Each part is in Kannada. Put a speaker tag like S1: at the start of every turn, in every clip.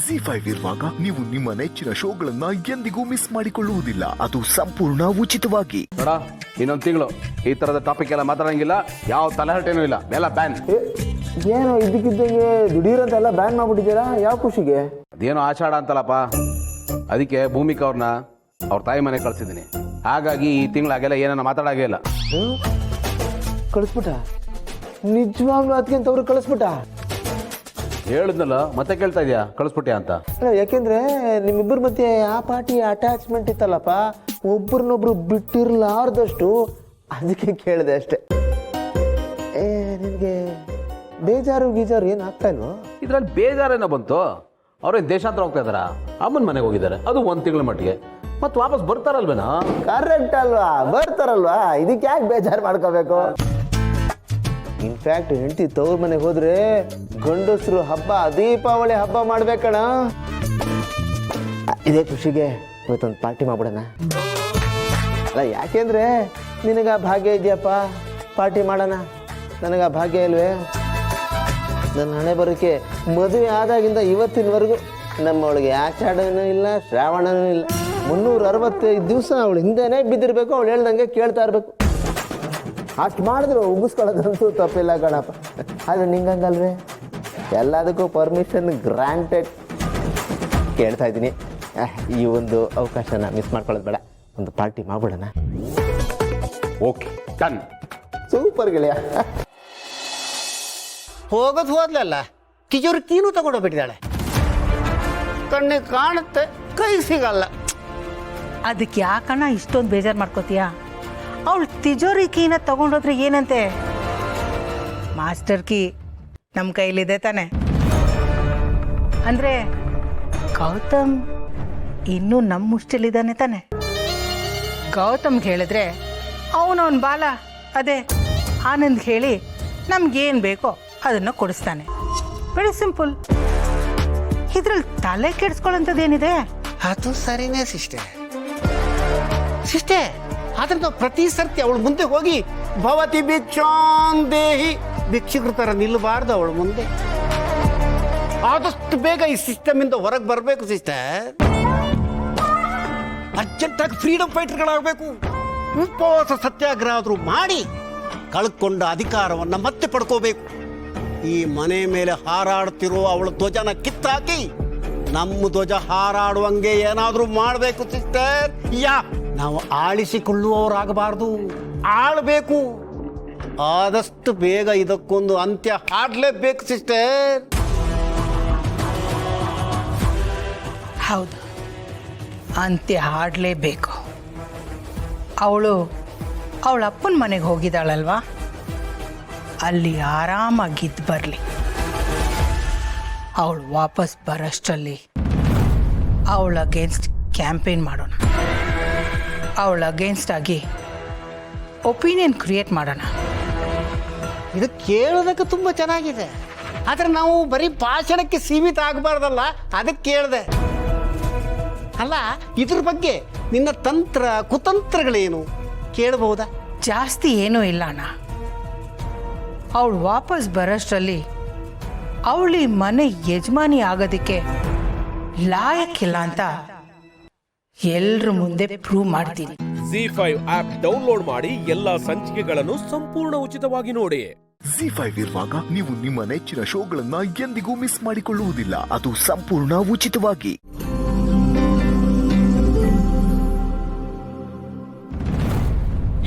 S1: ZEE5 ಇರುವಾಗ ನೀವು ನಿಮ್ಮ ನೆಚ್ಚಿನ ಶೋಗಳನ್ನ ಎಂದಿಗೂ ಮಿಸ್ ಮಾಡಿಕೊಳ್ಳುವುದಿಲ್ಲ. ಅದು ಸಂಪೂರ್ಣ ಉಚಿತವಾಗಿ.
S2: ನೋಡ, ಇನ್ನೊಂದು ತಿಂಗಳು ಈ ತರದ ಟಾಪಿಕ್ ಎಲ್ಲ ಮಾತಾಡಂಗಿಲ್ಲ. ಯಾವ ತಲೆಹರಟೇನೂ ಇಲ್ಲ, ಎಲ್ಲ ಬ್ಯಾನ್.
S3: ಏನೋ ಇದಕ್ಕಿದ್ದಂಗೆ ದಿಢೀರಂತೆಲ್ಲ ಬ್ಯಾನ್ ಮಾಡ್ಬಿಟ್ಟಿದ್ದೀರಾ? ಯಾವ ಖುಷಿಗೆ?
S2: ಅದೇನೋ ಆಷಾಢ ಅಂತಲ್ಲಪ್ಪ, ಅದಕ್ಕೆ ಭೂಮಿಕಾ ಅವ್ರನ್ನ ಅವ್ರ ತಾಯಿ ಮನೆ ಕಳ್ಸಿದ್ದೀನಿ. ಹಾಗಾಗಿ ಈ ತಿಂಗಳಾಗೆಲ್ಲ ಏನನ್ನ ಮಾತಾಡಾಗೇ ಇಲ್ಲ.
S3: ಕಳಿಸ್ಬಿಟ್ಟ? ನಿಜವಾಗ್ಲೂ ಅದಕ್ಕೆಂತವ್ರು ಕಳಿಸ್ಬಿಟ್ಟ?
S2: ಹೇಳಿದ್ನಲ್ಲ, ಮತ್ತೆ ಕೇಳ್ತಾ ಇದೆಯಾ ಕಳಿಸ್ಬಿಟ್ಟೆ ಅಂತ?
S3: ಯಾಕೆಂದ್ರೆ ನಿಮ್ಮಿಬ್ಬರ ಮಧ್ಯೆ ಆ ಪಾರ್ಟಿ ಅಟ್ಯಾಚ್ಮೆಂಟ್ ಇತ್ತಲ್ಲಪ್ಪ, ಒಬ್ರನ್ನೊಬ್ರು ಬಿಟ್ಟಿರ್ಲಾರ್ದಷ್ಟು, ಅದಕ್ಕೆ ಕೇಳಿದೆ ಅಷ್ಟೇ. ನಿನಗೆ ಬೇಜಾರು ಗೀಜಾರು ಏನು ಆಗ್ತಾ ಇಲ್ವೋ?
S2: ಇದ್ರಲ್ಲಿ ಬೇಜಾರೇನೋ ಬಂತು. ಅವ್ರೇನು ದೇಶಾಂತರ ಹೋಗ್ತಾ ಇದಾರ? ಅಮ್ಮನ ಮನೆಗೆ ಹೋಗಿದ್ದಾರೆ, ಅದು ಒಂದು ತಿಂಗಳ ಮಟ್ಟಿಗೆ. ಮತ್ತೆ ವಾಪಸ್ ಬರ್ತಾರಲ್ವೇನಾ?
S3: ಕರೆಕ್ಟ್ ಅಲ್ವಾ, ಬರ್ತಾರಲ್ವಾ, ಇದಕ್ಕೆ ಯಾಕೆ ಬೇಜಾರು ಮಾಡ್ಕೋಬೇಕು? ಇನ್ಫ್ಯಾಕ್ಟ್ ಹೆಂಡತಿ ತವ್ರ ಮನೆಗೆ ಹೋದ್ರೆ ಗಂಡಸರು ಹಬ್ಬ, ದೀಪಾವಳಿ ಹಬ್ಬ ಮಾಡ್ಬೇಕಣ. ಇದೇ ಖುಷಿಗೆ ಇವತ್ತೊಂದು ಪಾರ್ಟಿ ಮಾಡ್ಬಿಡೋಣ. ಅಲ್ಲ, ಯಾಕೆಂದ್ರೆ ನಿನಗ ಭಾಗ್ಯ ಇದೆಯಪ್ಪ, ಪಾರ್ಟಿ ಮಾಡೋಣ. ನನಗ ಭಾಗ್ಯ ಇಲ್ವೇ? ನನ್ನ ಹಣೆ ಬರೋಕ್ಕೆ ಮದುವೆ ಆದಾಗಿಂದ ಇವತ್ತಿನವರೆಗೂ ನಮ್ಮವಳಿಗೆ ಆಷಾಢನೂ ಇಲ್ಲ, ಶ್ರಾವಣನೂ ಇಲ್ಲ. 365 ದಿವಸ ಅವಳು ಹಿಂದೆನೇ ಬಿದ್ದಿರ್ಬೇಕು, ಅವಳು ಹೇಳ್ದಂಗೆ ಕೇಳ್ತಾ ಇರ್ಬೇಕು. ಅಷ್ಟು ಮಾಡಿದ್ರು ಉಗಿಸ್ಕೊಳ್ಳೋದಂತೂ ತಪ್ಪಿಲ್ಲ ಕಣಪ್ಪ. ಆದರೆ ನಿಂಗಂಗಲ್ವೇ, ಎಲ್ಲದಕ್ಕೂ ಪರ್ಮಿಷನ್ ಗ್ರಾಂಟೆಡ್. ಕೇಳ್ತಾ ಇದ್ದೀನಿ, ಈ ಒಂದು ಅವಕಾಶನ ಮಿಸ್ ಮಾಡ್ಕೊಳ್ಳೋದು ಬೇಡ. ಒಂದು ಪಾರ್ಟಿ ಮಾಡ್ಬಿಡೋಣ.
S2: Okay, done.
S3: ಸೂಪರ್ ಗೆಳೆಯ.
S4: ಹೋಗೋದು ಹೋದ್ಲಲ್ಲ, ತಿಜೋರಿ ಕೀನು ತಗೊಂಡೋಗ್ಬಿಟ್ಟಿದ್ದಾಳೆ. ಕಣ್ಣಿಗೆ ಕಾಣುತ್ತೆ, ಕೈ ಸಿಗಲ್ಲ.
S5: ಅದಕ್ಕೆ ಯಾಕಣ್ಣ ಇಷ್ಟೊಂದು ಬೇಜಾರು ಮಾಡ್ಕೋತೀಯ? ಅವಳು ತಿಜೋರಿ ಕೀನ ತಗೊಂಡೋದ್ರೆ ಏನಂತೆ? ಮಾಸ್ಟರ್ ಕೀ ನಮ್ಮ ಕೈಲಿದೆ ತಾನೆ. ಅಂದರೆ ಗೌತಮ್ ಇನ್ನೂ ನಮ್ಮ ಮುಷ್ಟಿಲಿದ್ದಾನೆ ತಾನೆ. ಗೌತಮ್ಗೆ ಹೇಳಿದ್ರೆ ಅವನವನ ಬಾಲ, ಅದೇ ಆನಂದ್ ಹೇಳಿ ನಮ್ಗೇನು ಬೇಕೋ ಅದನ್ನು ಕೊಡಿಸ್ತಾನೆ. Very simple. ಇದ್ರಲ್ಲಿ ತಲೆ ಕೆಡಿಸ್ಕೊಳ್ಳೋಂಥದ್ದೇನಿದೆ?
S4: ಅದು ಸರಿನೇ ಸಿಸ್ಟೆ. ಆದ್ರೆ ನಾವು ಪ್ರತಿ ಸರ್ತಿ ಅವಳ ಮುಂದೆ ಹೋಗಿ ಭವತಿ ಭಿಕ್ಷಾಂ ದೇಹಿ ಭಿಕ್ಷುಕರ ಥರ ನಿಲ್ಲಬಾರ್ದು ಅವಳ ಮುಂದೆ. ಆದಷ್ಟು ಬೇಗ ಈ ಸಿಸ್ಟಮ್ ಇಂದ ಹೊರಗೆ ಬರಬೇಕು ಸಿಸ್ಟರ್. ಅರ್ಜೆಂಟಾಗಿ ಫ್ರೀಡಮ್ ಫೈಟರ್ಗಳಾಗಬೇಕು. ಉಪವಾಸ ಸತ್ಯಾಗ್ರಹ ಆದರೂ ಮಾಡಿ ಕಳ್ಕೊಂಡ ಅಧಿಕಾರವನ್ನ ಮತ್ತೆ ಪಡ್ಕೋಬೇಕು. ಈ ಮನೆ ಮೇಲೆ ಹಾರಾಡ್ತಿರೋ ಅವಳ ಧ್ವಜನ ಕಿತ್ತಾಕಿ ನಮ್ಮ ಧ್ವಜ ಹಾರಾಡುವಂಗೆ ಏನಾದರೂ ಮಾಡಬೇಕು ಸಿಸ್ಟರ್. ನಾವು ಆಳಿಸಿಕೊಳ್ಳುವವರಾಗಬಾರ್ದು, ಆಳ್ಬೇಕು. ಆದಷ್ಟು ಬೇಗ ಇದಕ್ಕೊಂದು ಅಂತ್ಯ ಹಾಡಲೇಬೇಕು ಸಿಸ್ಟರ್.
S5: ಹೌದು, ಅಂತ್ಯ ಹಾಡಲೇಬೇಕು. ಅವಳ ಅಪ್ಪನ ಮನೆಗೆ ಹೋಗಿದ್ದಾಳಲ್ವಾ, ಅಲ್ಲಿ ಆರಾಮಾಗಿದ್ದು ಬರಲಿ. ಅವಳು ವಾಪಸ್ ಬರೋಷ್ಟರಲ್ಲಿ ಅವಳ ಅಗೇನ್ಸ್ಟ್ ಕ್ಯಾಂಪೇನ್ ಮಾಡೋಣ. ಅವಳ ಅಗೇನ್ಸ್ಟ್ ಆಗಿ ಒಪಿನಿಯನ್ ಕ್ರಿಯೇಟ್ ಮಾಡೋಣ.
S4: ಇದು ಕೇಳೋದಕ್ಕೆ ತುಂಬ ಚೆನ್ನಾಗಿದೆ, ಆದರೆ ನಾವು ಬರೀ ಭಾಷಣಕ್ಕೆ ಸೀಮಿತ ಆಗಬಾರ್ದಲ್ಲ, ಅದಕ್ಕೆ ಕೇಳಿದೆ. ಅಲ್ಲ, ಇದ್ರ ಬಗ್ಗೆ ನಿನ್ನ ತಂತ್ರ ಕುತಂತ್ರಗಳೇನು ಕೇಳಬಹುದಾ?
S5: ಜಾಸ್ತಿ ಏನೂ ಇಲ್ಲ ಅಣ್ಣ. ಅವಳು ವಾಪಸ್ ಬರೋಷ್ಟರಲ್ಲಿ ಅವಳಿ ಮನೆ ಯಜಮಾನಿ ಆಗೋದಕ್ಕೆ ಲಾಯಕ್ಕಿಲ್ಲ ಅಂತ ಎಲ್ರ ಮುಂದೆ ಪ್ರೂವ್ ಮಾಡ್ತೀನಿ.
S6: ZEE5 ಆಪ್ ಡೌನ್ಲೋಡ್ ಮಾಡಿ ಎಲ್ಲಾ ಸಂಚಿಕೆಗಳನ್ನು ಸಂಪೂರ್ಣ ಉಚಿತವಾಗಿ ನೋಡಿ.
S1: ZEE5 ಇರುವಾಗ ನೀವು ನಿಮ್ಮ ನೆಚ್ಚಿನ ಶೋಗಳನ್ನ ಎಂದಿಗೂ ಮಿಸ್ ಮಾಡಿಕೊಳ್ಳುವುದಿಲ್ಲ. ಅದು ಸಂಪೂರ್ಣ ಉಚಿತವಾಗಿ.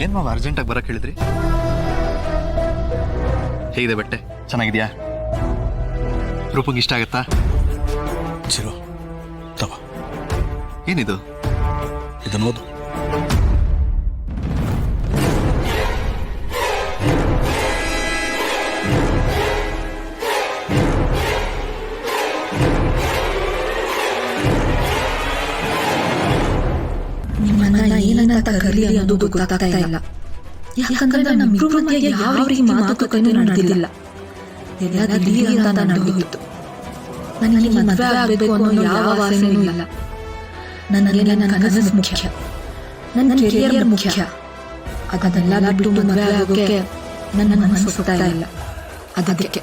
S7: ಏನ್ ಮಾವ ಅರ್ಜೆಂಟಾಗಿ ಬರಕ್ ಹೇಳಿದ್ರಿ? ಹೇಗಿದೆ ಬಟ್ಟೆ? ಚೆನ್ನಾಗಿದ್ಯಾ? ರೂಪಂಗೆ ಇಷ್ಟ ಆಗತ್ತಾ?
S8: ಚಿರೋ ತಗೋ.
S7: ಏನಿದು?
S8: ಇದನ್ನು ಓದು.
S9: ನಿಮ್ಮನ್ನ ಏನಂತ ಕರೀಲಿ ಅನ್ನೋದು ಗೊತ್ತಾಗ್ತಾ ಇಲ್ಲ. ಯಾಕಂದ್ರೆ ನಮ್ಮಿಬ್ರ ಮಧ್ಯೆ ಯಾವ ರೀತಿ ಮಾತುಕತೆನೂ ನಡೆದಿಲ್ಲ. ಎಲ್ಲ ದಿಢೀರ್ ಅಂತ ನಡೆದಿತ್ತು. ನನಗೆ ಮದುವೆ ಆಗಬೇಕು ಅನ್ನೋ ಯಾವ ಆಸೆನೂ ಇಲ್ಲ. ನನಗೆ ನನ್ನ ಕನಸು ಮುಖ್ಯ, ನನ್ನ ಕೆರಿಯರ್ ಮುಖ್ಯ. ಅದನ್ನೆಲ್ಲ ಬಿಟ್ಟು ಮದುವೆ ಆಗೋಕೆ ನನ್ನ ಮನಸ್ಸು ಒಪ್ತಾ ಇಲ್ಲ. ಅದಕ್ಕೆ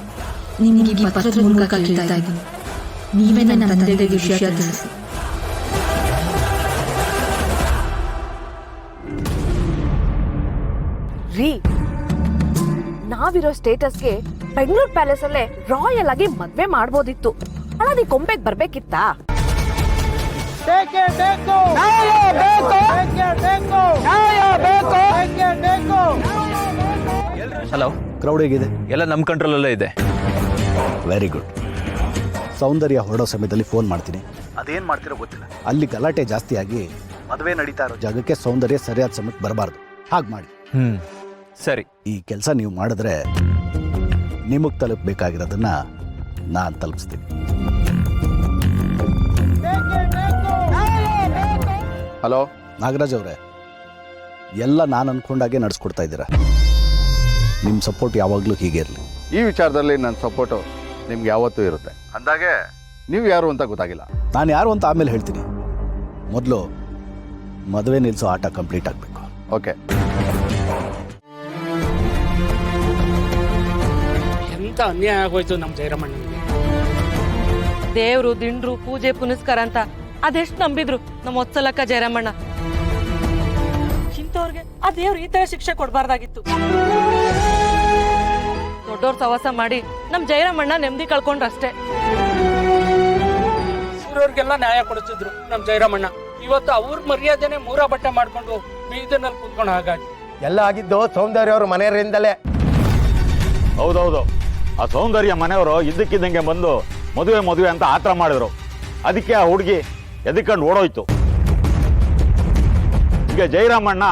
S9: ನಿಮಗೆ ಈ ಪತ್ರದ ಮೂಲಕ ಕೇಳ್ತಾ ಇದ್ದೀನಿ. ನೀವೇ ನನ್ನ ತಂದೆಗೆ ವಿಷಯ ತಿಳಿಸಿ.
S10: ರೀ, ನಾವಿರೋ ಸ್ಟೇಟಸ್ಗೆ ಬೆಂಗಳೂರು ಪ್ಯಾಲೇಸ್ ಅಲ್ಲೇ ರಾಯಲ್ ಆಗಿ ಮದ್ವೆ ಮಾಡ್ಬೋದಿತ್ತು. ಅಲ್ಲ, ನೀ ಕೊಂಬೆಗೆ ಬರ್ಬೇಕಿತ್ತಾ?
S8: ಹಲೋ, ಕ್ರೌಡ್ ಹೇಗಿದೆ? ಎಲ್ಲ ನಮ್ಮ ಕಂಟ್ರೋಲಲ್ಲೇ ಇದೆ. Very good. ಸೌಂದರ್ಯ ಹೊರಡೋ ಸಮಯದಲ್ಲಿ ಫೋನ್ ಮಾಡ್ತೀನಿ. ಅದೇನು ಮಾಡ್ತಿರೋ ಗೊತ್ತಿಲ್ಲ. ಅಲ್ಲಿ ಗಲಾಟೆ ಜಾಸ್ತಿ ಆಗಿ ಮದುವೆ ನಡೀತಾ ಇರೋ ಜಾಗಕ್ಕೆ ಸೌಂದರ್ಯ ಸರಿಯಾದ ಸಮಯಕ್ಕೆ ಬರಬಾರ್ದು. ಹಾಗೆ ಮಾಡಿ. ಸರಿ. ಈ ಕೆಲಸ ನೀವು ಮಾಡಿದ್ರೆ ನಿಮಗೆ ತಲುಪಬೇಕಾಗಿರೋದನ್ನ ನಾನು ತಲುಪಿಸ್ತೀನಿ.
S2: ಹಲೋ
S8: ನಾಗರಾಜ್ ಅವರೇ, ಎಲ್ಲ ನಾನು ಅನ್ಕೊಂಡಾಗೆ ನಡೆಸ್ಕೊಡ್ತಾ ಇದ್ದೀರಾ. ನಿಮ್ಮ ಸಪೋರ್ಟ್ ಯಾವಾಗಲೂ ಹೀಗೆ ಇರಲಿ.
S2: ಈ ವಿಚಾರದಲ್ಲಿ ನನ್ನ ಸಪೋರ್ಟು ನಿಮ್ಗೆ ಯಾವತ್ತೂ ಇರುತ್ತೆ. ಅಂದಾಗೆ ನೀವು ಯಾರು ಅಂತ ಗೊತ್ತಾಗಿಲ್ಲ.
S8: ನಾನು ಯಾರು ಅಂತ ಆಮೇಲೆ ಹೇಳ್ತೀನಿ. ಮೊದಲು ಮದುವೆ ನಿಲ್ಲಿಸೋ ಆಟ ಕಂಪ್ಲೀಟ್ ಆಗಬೇಕು.
S2: ಓಕೆ.
S4: ಎಂತ ಅನ್ಯಾಯ ಆಗೋಯ್ತು ನಮ್ಮ ಜಯರಾಮಣ್ಣನಿಗೆ.
S10: ದೇವ್ರು, ದಿಂಡ್ರು, ಪೂಜೆ ಪುನಸ್ಕಾರ ಅಂತ ಅದೆಷ್ಟು ನಂಬಿದ್ರು ನಮ್ಮ ಒತ್ಸಲಕ್ಕ ಜಯರಾಮಣ್ಣ. ಇಂಥವ್ರಿಗೆ ಆ ದೇವ್ರು ಈ ತರ ಶಿಕ್ಷೆ ಕೊಡ್ಬಾರ್ದಾಗಿತ್ತು. ದೊಡ್ಡವ್ರ ಸವಾಸ ಮಾಡಿ ನಮ್ ಜಯರಾಮಣ್ಣ ನೆಮ್ಮದಿ ಕಳ್ಕೊಂಡ್ರಷ್ಟೇ.
S4: ಊರವ್ರಿಗೆಲ್ಲ ನ್ಯಾಯ ಕೊಡಿಸಿದ್ರು ನಮ್ ಜಯರಾಮಣ್ಣ. ಇವತ್ತು ಅವ್ರ ಮರ್ಯಾದೆನೆ ಮೂರ ಬಟ್ಟೆ ಮಾಡ್ಕೊಂಡು ಬೀದಿನಲ್ಲಿ ಕೂತ್ಕೊಂಡು ಹಾಗಾಗಿ
S3: ಎಲ್ಲ ಆಗಿದ್ದು ಸೌಂದರ್ಯ ಅವ್ರ ಮನೆಯವರಿಂದಲೇ.
S11: ಹೌದೌದು, ಆ ಸೌಂದರ್ಯ ಮನೆಯವರು ಇದ್ದಕ್ಕಿದ್ದಂಗೆ ಬಂದು ಮದುವೆ ಅಂತ ಆತರ ಮಾಡಿದ್ರು. ಅದಕ್ಕೆ ಆ ಹುಡುಗಿ ಎದ್ಕೊಂಡು ಓಡೋಯ್ತು. ಈಗ ಜಯರಾಮಣ್ಣ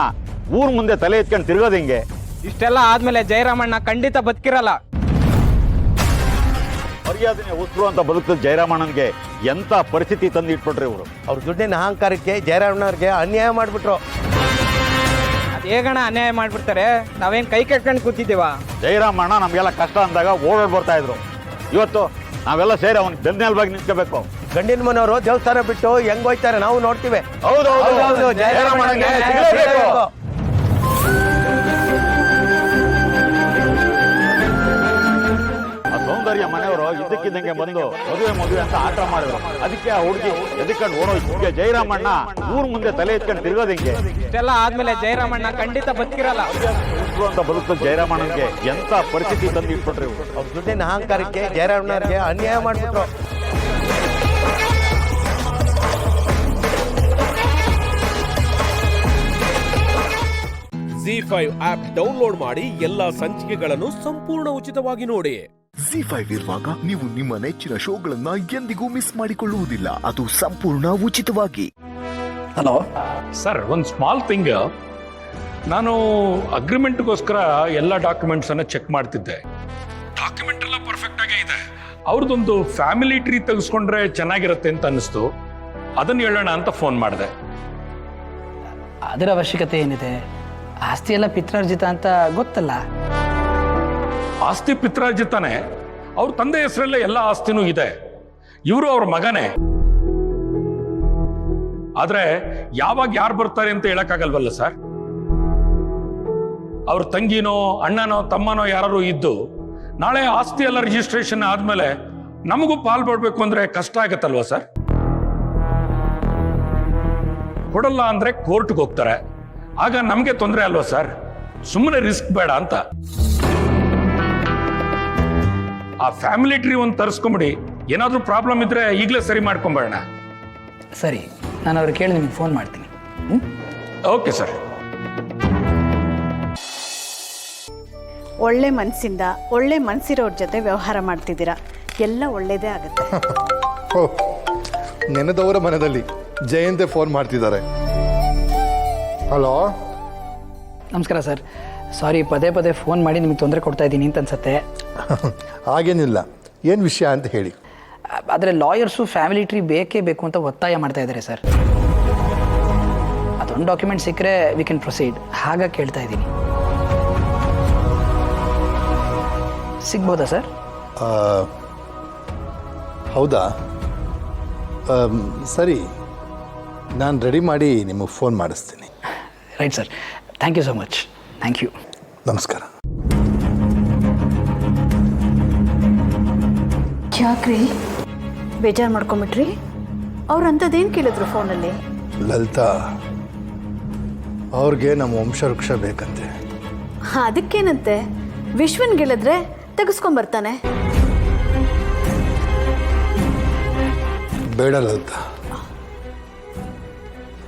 S11: ಊರ್ ಮುಂದೆ ತಲೆ ಎತ್ಕೊಂಡು ತಿರ್ಗೋದು ಹಿಂಗೆ.
S4: ಇಷ್ಟೆಲ್ಲ ಆದ್ಮೇಲೆ ಜಯರಾಮಣ್ಣ ಖಂಡಿತ ಬದುಕಿರಲ್ಲ.
S11: ಮರ್ಯಾದನೆ ಉಸಿರು ಅಂತ ಬದುಕಿದ ಜಯರಾಮಣ್ಣನ್ಗೆ ಎಂತ ಪರಿಸ್ಥಿತಿ ತಂದು ಇಟ್ಬಿಟ್ರಿ ಇವರು.
S3: ಅವ್ರ ದುಡ್ಡಿನ ಅಹಂಕಾರಕ್ಕೆ ಜಯರಾಮಣ್ಣವ್ರಿಗೆ ಅನ್ಯಾಯ ಮಾಡ್ಬಿಟ್ರು.
S4: ಹೇಗಣ ಅನ್ಯಾಯ ಮಾಡ್ಬಿಡ್ತಾರೆ? ನಾವೇನ್ ಕೈ ಕಟ್ಕೊಂಡು ಕೂತಿದ್ದೀವ?
S11: ಜಯರಾಮಣ್ಣ ನಮ್ಗೆಲ್ಲ ಕಷ್ಟ ಅಂದಾಗ ಓಡೋಡ್ ಬರ್ತಾ ಇದ್ರು. ಇವತ್ತು ನಾವೆಲ್ಲ ಸೇರಿ ಅವನಿಗೆ ಬೆನ್ನೆಲುಬಾಗಿ ನಿಂತ್ಕೋಬೇಕು.
S3: ಗಂಡಿನ ಮನೆಯವರು ದೇವಸ್ಥಾನ ಬಿಟ್ಟು ಹೆಂಗ್ ಹೋಯ್ತಾರೆ ನಾವು ನೋಡ್ತೀವಿ.
S11: ಹೌದೌದು, ಜಯರಾಮಣ್ಣನ್ಗೆ ಸಿಗಲೇಬೇಕು. ಆ ಸೌಂದರ್ಯ ಮನೆಯವರು ಇದ್ದಕ್ಕಿದ್ದಂಗೆ ಬಂದು ಮದುವೆ ಅಂತ ಆಟ ಮಾಡಿದ್ರು. ಅದಕ್ಕೆ ಆ ಹುಡುಗಿ ಎದ್ಕೊಂಡು ಓಡೋಯ್ತು. ಈಗ ಜಯರಾಮಣ್ಣ ಊರ್ ಮುಂದೆ ತಲೆ ಎತ್ಕೊಂಡು ತಿರ್ಗೋದು ಹಿಂಗೆ.
S4: ಇಷ್ಟೆಲ್ಲ ಆದ್ಮೇಲೆ ಜಯರಾಮಣ್ಣ ಖಂಡಿತ ಬದುಕಿರಲ್ಲ.
S11: ಉಸಿರು ಅಂತ ಬದುಕಿದ ಜಯರಾಮಣ್ಣನ್ಗೆ ಎಂತ ಪರಿಸ್ಥಿತಿ ತಂದು ಇಟ್ಬಿಟ್ರಿ ಇವರು.
S3: ಅವ್ರ ದುಡ್ಡಿನ ಅಹಂಕಾರಕ್ಕೆ ಜಯರಾಮಣ್ಣವ್ರಿಗೆ ಅನ್ಯಾಯ ಮಾಡ್ಬಿಟ್ರು.
S6: ZEE5 ಆಪ್ ಡೌನ್ಲೋಡ್ ಮಾಡಿ ಎಲ್ಲಾ ಸಂಚಿಕೆಗಳನ್ನು ಸಂಪೂರ್ಣ ಉಚಿತವಾಗಿ ನೋಡಿ.
S1: ZEE5 ಇರುವಾಗ ನೀವು ನಿಮ್ಮ ನೆಚ್ಚಿನ ಶೋಗಳನ್ನ ಎಂದಿಗೂ ಮಿಸ್ ಮಾಡಿಕೊಳ್ಳುವುದಿಲ್ಲ. ಅದು ಸಂಪೂರ್ಣ ಉಚಿತವಾಗಿ.
S8: ಹಲೋ
S12: ಸರ್, ಒಂದು ಸ್ಮಾಲ್ ಥಿಂಗ್. ನಾನು ಅಗ್ರಿಮೆಂಟ್ಗೋಸ್ಕರ ಎಲ್ಲ ಡಾಕ್ಯುಮೆಂಟ್ಸನ್ನು ಚೆಕ್ ಮಾಡ್ತಿದ್ದೆ. ಡಾಕ್ಯುಮೆಂಟ್ ಎಲ್ಲ ಪರ್ಫೆಕ್ಟ್ ಆಗೇ ಇದೆ. ಅವ್ರದ್ದೊಂದು ಫ್ಯಾಮಿಲಿ ಟ್ರೀ ತೆಗೆಸ್ಕೊಂಡ್ರೆ ಚೆನ್ನಾಗಿರುತ್ತೆ ಅಂತ ಅನ್ನಿಸ್ತು. ಅದನ್ನು ಹೇಳೋಣ ಅಂತ ಫೋನ್ ಮಾಡಿದೆ.
S4: ಅದರ ಅವಶ್ಯಕತೆ ಏನಿದೆ? ಆಸ್ತಿ ಎಲ್ಲ ಪಿತ್ರಾರ್ಜಿತ ಅಂತ ಗೊತ್ತಲ್ಲ.
S12: ಆಸ್ತಿ ಪಿತ್ರಾರ್ಜಿತಾನೆ. ಅವ್ರ ತಂದೆ ಹೆಸರಲ್ಲೇ ಎಲ್ಲ ಆಸ್ತಿನೂ ಇದೆ. ಇವರು ಅವ್ರ ಮಗನೇ. ಆದ್ರೆ ಯಾವಾಗ ಯಾರು ಬರ್ತಾರೆ ಅಂತ ಹೇಳಕ್ಕಾಗಲ್ವಲ್ಲ ಸರ್. ಅವ್ರ ತಂಗಿನೋ ಅಣ್ಣನೋ ತಮ್ಮನೋ ಯಾರು ಇದ್ದು ನಾಳೆ ಆಸ್ತಿ ಎಲ್ಲ ರಿಜಿಸ್ಟ್ರೇಷನ್ ಆದ್ಮೇಲೆ ನಮಗೂ ಪಾಲ್ ಬರ್ಬೇಕು ಅಂದ್ರೆ ಕಷ್ಟ ಆಗತ್ತಲ್ವಾ ಸರ್? ಕೊಡಲ್ಲ ಅಂದ್ರೆ ಕೋರ್ಟ್ಗೆ ಹೋಗ್ತಾರೆ. ಆಗ ನಮಗೆ ತೊಂದರೆ ಅಲ್ವಾ ಸರ್? ಸುಮ್ಮನೆ ರಿಸ್ಕ್ ಬೇಡ ಅಂತ ಆ ಫ್ಯಾಮಿಲಿ ಟ್ರೀ ಒಂದು ತರಿಸ್ಕೊಂಬಿಡಿ. ಏನಾದ್ರೂ ಪ್ರಾಬ್ಲಮ್ ಇದ್ರೆ ಈಗಲೇ ಸರಿ ಮಾಡ್ಕೊಂಬೇಡ.
S4: ಸರಿ, ನಾನು ಅವ್ರಿಗೆ ಕೇಳಿ ನಿಮ್ಗೆ ಫೋನ್ ಮಾಡ್ತೀನಿ.
S12: Okay sir.
S10: ಒಳ್ಳೆ ಮನಸ್ಸಿಂದ ಒಳ್ಳೆ ಮನಸ್ಸಿರೋರ ಜೊತೆ ವ್ಯವಹಾರ ಮಾಡ್ತಿದ್ದೀರಾ. ಎಲ್ಲ ಒಳ್ಳೇದೇ ಆಗುತ್ತೆ.
S13: ನೆನೆದವರ ಮನದಲ್ಲಿ ಜಯಂತೆ ಫೋನ್ ಮಾಡ್ತಿದ್ದಾರೆ. ಹಲೋ,
S4: ನಮಸ್ಕಾರ ಸರ್. ಸಾರಿ, ಪದೇ ಪದೇ ಫೋನ್ ಮಾಡಿ ನಿಮಗೆ ತೊಂದರೆ ಕೊಡ್ತಾ ಇದ್ದೀನಿ ಅಂತ ಅನ್ಸುತ್ತೆ.
S13: ಹಾಗೇನಿಲ್ಲ, ಏನು ವಿಷಯ ಅಂತ ಹೇಳಿ.
S4: ಆದರೆ ಲಾಯರ್ಸು ಫ್ಯಾಮಿಲಿ ಟ್ರೀ ಬೇಕೇ ಬೇಕು ಅಂತ ಒತ್ತಾಯ ಮಾಡ್ತಾ ಇದ್ದಾರೆ ಸರ್. ಅದೊಂದು ಡಾಕ್ಯುಮೆಂಟ್ ಸಿಕ್ಕರೆ ವಿ ಕ್ಯಾನ್ ಪ್ರೊಸೀಡ್. ಹಾಗಾಗಿ ಕೇಳ್ತಾ ಇದ್ದೀನಿ, ಸಿಗ್ಬೋದಾ ಸರ್?
S13: ಹೌದಾ? ಸರಿ, ನಾನು ರೆಡಿ ಮಾಡಿ ನಿಮಗೆ ಫೋನ್ ಮಾಡಿಸ್ತೀನಿ.
S4: Right sir, thank you so much. Thank you.
S13: ನಮಸ್ಕಾರ.
S9: ಯಾಕ್ರಿ
S10: ಬೇಜಾರು ಮಾಡ್ಕೊಂಬಿಟ್ರಿ? ಅವ್ರು ಅಂಥದ್ದೇನು ಕೇಳಿದ್ರು ಫೋನಲ್ಲಿ?
S13: ಲಲಿತಾ, ಅವ್ರಿಗೆ ನಮ್ಮ ವಂಶವೃಕ್ಷ ಬೇಕಂತೆ.
S10: ಅದಕ್ಕೇನಂತೆ, ವಿಶ್ವನ್ ಗೆಲ್ಲಿದ್ರೆ ತೆಗೆಸ್ಕೊಂಬರ್ತಾನೆ.
S13: ಬೇಡ ಲಲಿತಾ,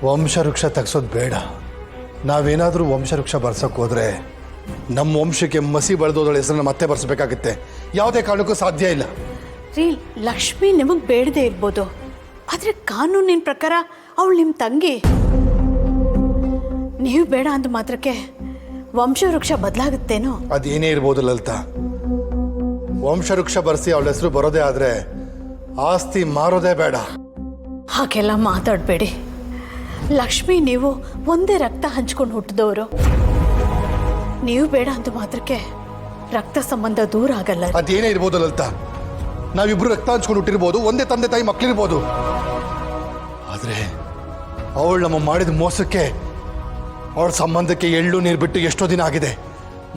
S13: ವಂಶವೃಕ್ಷ ತೆಗ್ಸೋದು ಬೇಡ. ನಾವೇನಾದರೂ ವಂಶವೃಕ್ಷ ಬರ್ಸೋಕೆ ಹೋದ್ರೆ ನಮ್ಮ ವಂಶಕ್ಕೆ ಮಸಿ ಬಳ್ದೋದಳ ಹೆಸರನ್ನ ಮತ್ತೆ ಬರ್ಸಬೇಕಾಗುತ್ತೆ. ಯಾವುದೇ ಕಾರಣಕ್ಕೂ ಸಾಧ್ಯ ಇಲ್ಲ.
S5: ರೀ, ಲಕ್ಷ್ಮಿ ನಿಮಗೆ ಬೇಡದೇ ಇರ್ಬೋದು, ಆದರೆ ಕಾನೂನಿನ ಪ್ರಕಾರ ಅವಳು ನಿಮ್ಮ ತಂಗಿ. ನೀವು ಬೇಡ ಅಂದ ಮಾತ್ರಕ್ಕೆ ವಂಶವೃಕ್ಷ ಬದಲಾಗುತ್ತೇನೋ?
S13: ಅದೇನೇ ಇರ್ಬೋದು ಲಲಿತಾ, ವಂಶವೃಕ್ಷ ಬರ್ಸಿ ಅವಳ ಹೆಸರು ಬರೋದೇ ಆದರೆ ಆಸ್ತಿ ಮಾರೋದೇ ಬೇಡ.
S5: ಹಾಗೆಲ್ಲ ಮಾತಾಡಬೇಡಿ. ಲಕ್ಷ್ಮಿ ನೀವು ಒಂದೇ ರಕ್ತ ಹಂಚ್ಕೊಂಡು ಹುಟ್ಟಿದವರು. ನೀವು ಬೇಡ ಅಂದ ಮಾತ್ರಕ್ಕೆ ರಕ್ತ ಸಂಬಂಧ ದೂರ ಆಗಲ್ಲ.
S13: ಅದೇನೇ ಇರ್ಬೋದು ಲಲಿತಾ, ನಾವಿಬ್ರು ರಕ್ತ ಹಂಚ್ಕೊಂಡು ಹುಟ್ಟಿರ್ಬೋದು, ಒಂದೇ ತಂದೆ ತಾಯಿ ಮಕ್ಕಳಿರ್ಬೋದು, ಆದರೆ ಅವಳು ನಮ್ಮ ಮಾಡಿದ ಮೋಸಕ್ಕೆ, ಅವಳ ಸಂಬಂಧಕ್ಕೆ ಎಳ್ಳು ನೀರು ಬಿಟ್ಟು ಎಷ್ಟೋ ದಿನ ಆಗಿದೆ.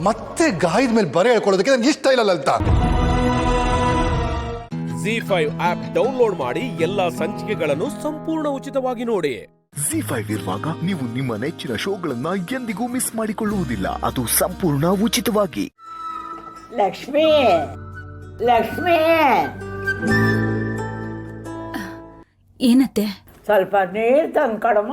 S13: ಮತ್ತೆ ಗಾಯದ ಮೇಲೆ ಬರೆ ಹೇಳ್ಕೊಳ್ಳೋದಕ್ಕೆ ನನ್ಗೆ ಇಷ್ಟ ಇಲ್ಲ ಲಲಿತಾ.
S6: ZEE5 ಆಪ್ ಡೌನ್ಲೋಡ್ ಮಾಡಿ ಎಲ್ಲಾ ಸಂಚಿಕೆಗಳನ್ನು ಸಂಪೂರ್ಣ ಉಚಿತವಾಗಿ ನೋಡಿ.
S1: ZEE5 ಇರುವಾಗ ನೀವು ನಿಮ್ಮ ನೆಚ್ಚಿನ ಶೋಗಳನ್ನ ಎಂದಿಗೂ ಮಿಸ್ ಮಾಡಿಕೊಳ್ಳುವುದಿಲ್ಲ. ಅದು ಸಂಪೂರ್ಣ ಉಚಿತವಾಗಿ.
S14: ಲಕ್ಷ್ಮಿ, ಲಕ್ಷ್ಮಿ,
S9: ಏನತ್ತೆ?
S14: ಸ್ವಲ್ಪ ನೀರು ತಂದು ಕೊಡಮ್ಮ.